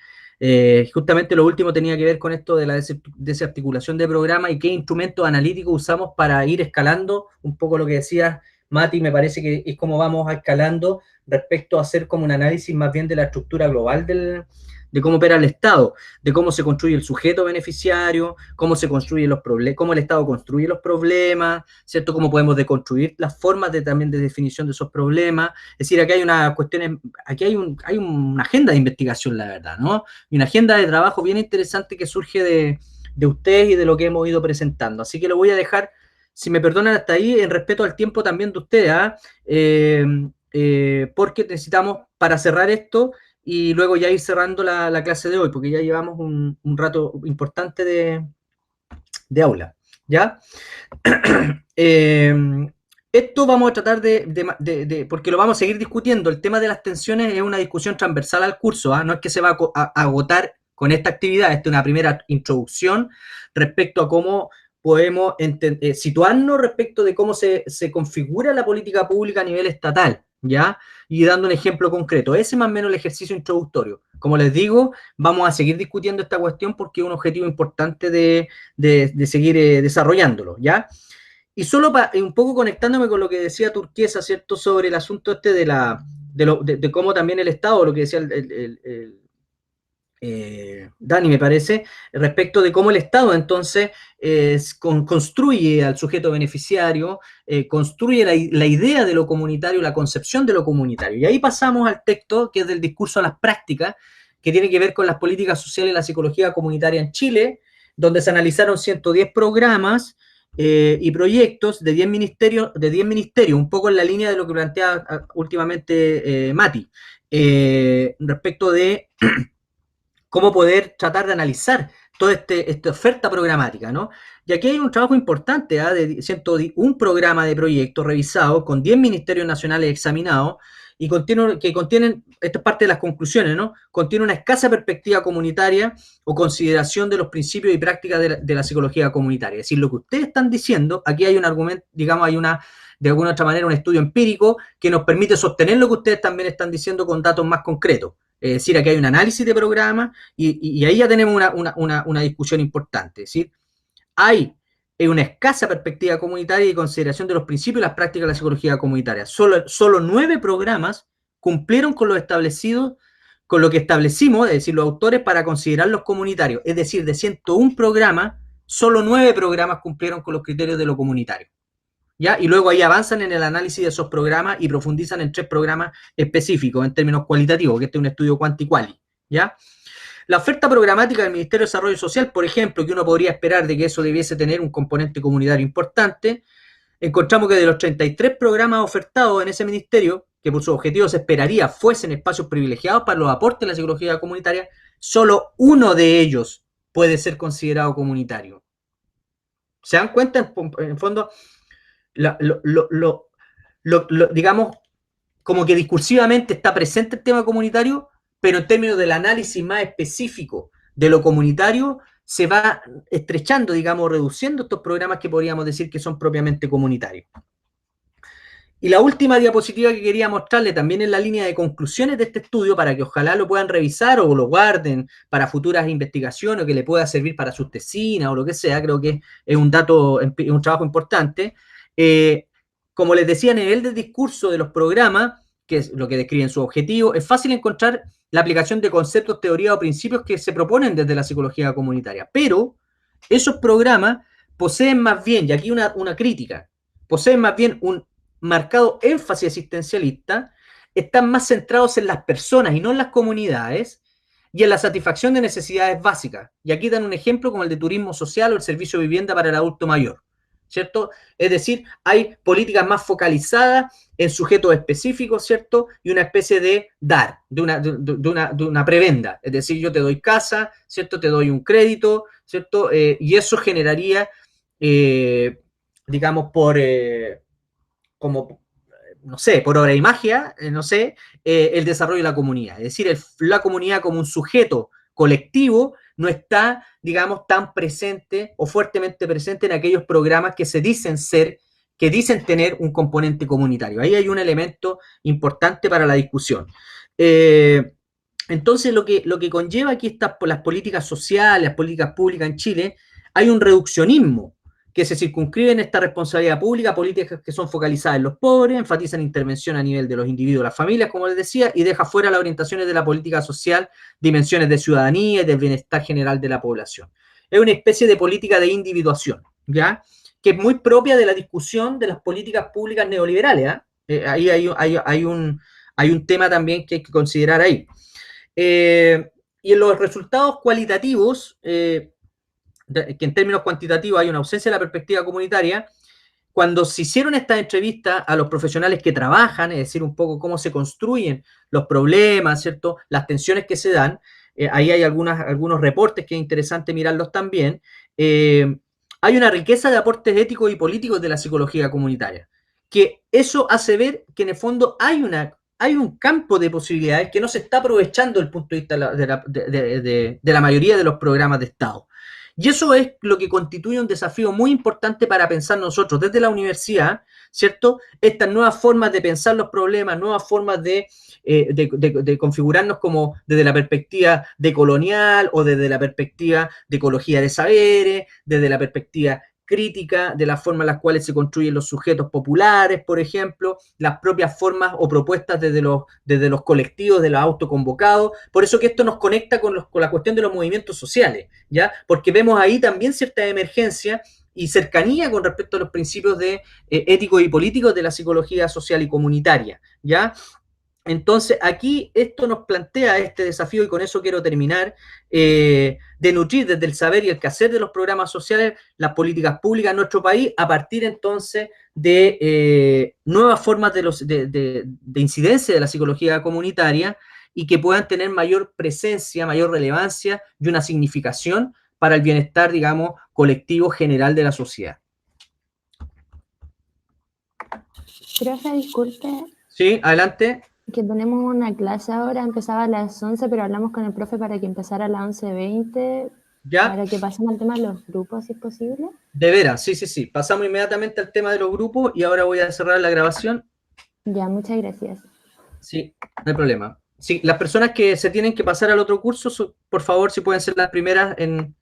Justamente lo último tenía que ver con esto de la desarticulación de programas y qué instrumentos analíticos usamos para ir escalando, un poco lo que decía Mati, me parece que es como vamos escalando respecto a hacer como un análisis más bien de la estructura global de cómo opera el Estado, de cómo se construye el sujeto beneficiario, cómo se construyen los problemas, cómo el Estado construye los problemas, ¿cierto? Cómo podemos deconstruir las formas también de definición de esos problemas. Es decir, aquí hay una cuestión, aquí hay una agenda de investigación, la verdad, ¿no? Y una agenda de trabajo bien interesante que surge de ustedes y de lo que hemos ido presentando. Así que lo voy a dejar, si me perdonan hasta ahí, en respeto al tiempo también de ustedes, porque necesitamos, para cerrar esto, y luego ya ir cerrando la clase de hoy, porque ya llevamos un rato importante de aula, ¿ya? Esto vamos a tratar porque lo vamos a seguir discutiendo, el tema de las tensiones es una discusión transversal al curso, ¿eh? No es que se va a agotar con esta actividad, esta es una primera introducción respecto a cómo podemos situarnos respecto de cómo se configura la política pública a nivel estatal, ¿ya? Y dando un ejemplo concreto. Ese más o menos el ejercicio introductorio. Como les digo, vamos a seguir discutiendo esta cuestión porque es un objetivo importante de seguir desarrollándolo, ¿ya? Y solo un poco conectándome con lo que decía Turquesa, ¿cierto? Sobre el asunto este de cómo también el Estado, lo que decía Dani, me parece, respecto de cómo el Estado entonces construye al sujeto beneficiario, construye la idea de lo comunitario, la concepción de lo comunitario. Y ahí pasamos al texto que es del discurso a las prácticas, que tiene que ver con las políticas sociales y la psicología comunitaria en Chile, donde se analizaron 110 programas y proyectos de 10 ministerios, un poco en la línea de lo que plantea últimamente Mati, respecto de cómo poder tratar de analizar toda esta oferta programática, ¿no? Y aquí hay un trabajo importante, de 101 programas de proyectos revisados con 10 ministerios nacionales examinados y que contienen, esta es parte de las conclusiones, ¿no? Contiene una escasa perspectiva comunitaria o consideración de los principios y prácticas de la psicología comunitaria. Es decir, lo que ustedes están diciendo, aquí hay un argumento, digamos, hay de alguna otra manera, un estudio empírico que nos permite sostener lo que ustedes también están diciendo con datos más concretos. Es decir, aquí hay un análisis de programas y ahí ya tenemos una discusión importante. Es decir, hay una escasa perspectiva comunitaria y consideración de los principios y las prácticas de la psicología comunitaria. Solo 9 programas cumplieron con lo establecido, con lo que establecimos, es decir, los autores, para considerarlos comunitarios. Es decir, de 101 programas, solo 9 programas cumplieron con los criterios de lo comunitario. ¿Ya? Y luego ahí avanzan en el análisis de esos programas y profundizan en 3 programas específicos en términos cualitativos, que este es un estudio quanti-quali, ¿ya? La oferta programática del Ministerio de Desarrollo Social, por ejemplo, que uno podría esperar de que eso debiese tener un componente comunitario importante, encontramos que de los 33 programas ofertados en ese ministerio, que por su objetivo se esperaría fuesen espacios privilegiados para los aportes de la psicología comunitaria, solo uno de ellos puede ser considerado comunitario. ¿Se dan cuenta? En fondo, digamos, como que discursivamente está presente el tema comunitario, pero en términos del análisis más específico de lo comunitario, se va estrechando, digamos, reduciendo estos programas que podríamos decir que son propiamente comunitarios. Y la última diapositiva que quería mostrarle también en la línea de conclusiones de este estudio, para que ojalá lo puedan revisar o lo guarden para futuras investigaciones o que le pueda servir para sus tesinas o lo que sea, creo que es un trabajo importante. Como les decía, a nivel de discurso de los programas, que es lo que describen su objetivo, es fácil encontrar la aplicación de conceptos, teorías o principios que se proponen desde la psicología comunitaria. Pero esos programas poseen más bien, y aquí una crítica, poseen más bien un marcado énfasis asistencialista, están más centrados en las personas y no en las comunidades, y en la satisfacción de necesidades básicas. Y aquí dan un ejemplo como el de turismo social o el servicio de vivienda para el adulto mayor, ¿cierto? Es decir, hay políticas más focalizadas en sujetos específicos, ¿cierto? Y una especie de dar, de una prebenda. Es decir, yo te doy casa, ¿cierto? Te doy un crédito, ¿cierto? Y eso generaría, digamos, como, no sé, por obra y magia, no sé, el desarrollo de la comunidad. Es decir, la comunidad como un sujeto colectivo no está, digamos, tan presente o fuertemente presente en aquellos programas que se dicen que dicen tener un componente comunitario. Ahí hay un elemento importante para la discusión. Entonces, lo que conlleva aquí las políticas sociales, las políticas públicas en Chile, hay un reduccionismo que se circunscribe en esta responsabilidad pública, políticas que son focalizadas en los pobres, enfatizan intervención a nivel de los individuos, las familias, como les decía, y deja fuera las orientaciones de la política social, dimensiones de ciudadanía y del bienestar general de la población. Es una especie de política de individuación, ¿ya? Que es muy propia de la discusión de las políticas públicas neoliberales, ¿eh? Ahí hay un tema también que hay que considerar ahí. Y en los resultados cualitativos, que en términos cuantitativos hay una ausencia de la perspectiva comunitaria, cuando se hicieron estas entrevistas a los profesionales que trabajan, es decir, un poco cómo se construyen los problemas, ¿cierto? Las tensiones que se dan, ahí hay algunos reportes que es interesante mirarlos también. Hay una riqueza de aportes éticos y políticos de la psicología comunitaria, que eso hace ver que en el fondo hay un campo de posibilidades que no se está aprovechando desde el punto de vista de la mayoría de los programas de Estado. Y eso es lo que constituye un desafío muy importante para pensar nosotros desde la universidad, ¿cierto? Estas nuevas formas de pensar los problemas, nuevas formas de configurarnos como desde la perspectiva decolonial o desde la perspectiva de ecología de saberes, desde la perspectiva crítica de las formas en las cuales se construyen los sujetos populares, por ejemplo, las propias formas o propuestas desde los colectivos, de los autoconvocados. Por eso que esto nos conecta con la cuestión de los movimientos sociales, ¿ya? Porque vemos ahí también cierta emergencia y cercanía con respecto a los principios éticos y políticos de la psicología social y comunitaria, ¿ya? Entonces, aquí esto nos plantea este desafío, y con eso quiero terminar, de nutrir desde el saber y el quehacer de los programas sociales las políticas públicas en nuestro país, a partir entonces de nuevas formas de incidencia de la psicología comunitaria, y que puedan tener mayor presencia, mayor relevancia y una significación para el bienestar, digamos, colectivo general de la sociedad. Profe, disculpe, Sí, adelante. que tenemos una clase ahora, empezaba a las 11, pero hablamos con el profe para que empezara a las 11:20, ¿Ya? para que pasemos al tema de los grupos, si es posible. De veras, sí, sí, sí. Pasamos inmediatamente al tema de los grupos y ahora voy a cerrar la grabación. Ya, muchas gracias. Sí, no hay problema. Sí, las personas que se tienen que pasar al otro curso, por favor, si pueden ser las primeras en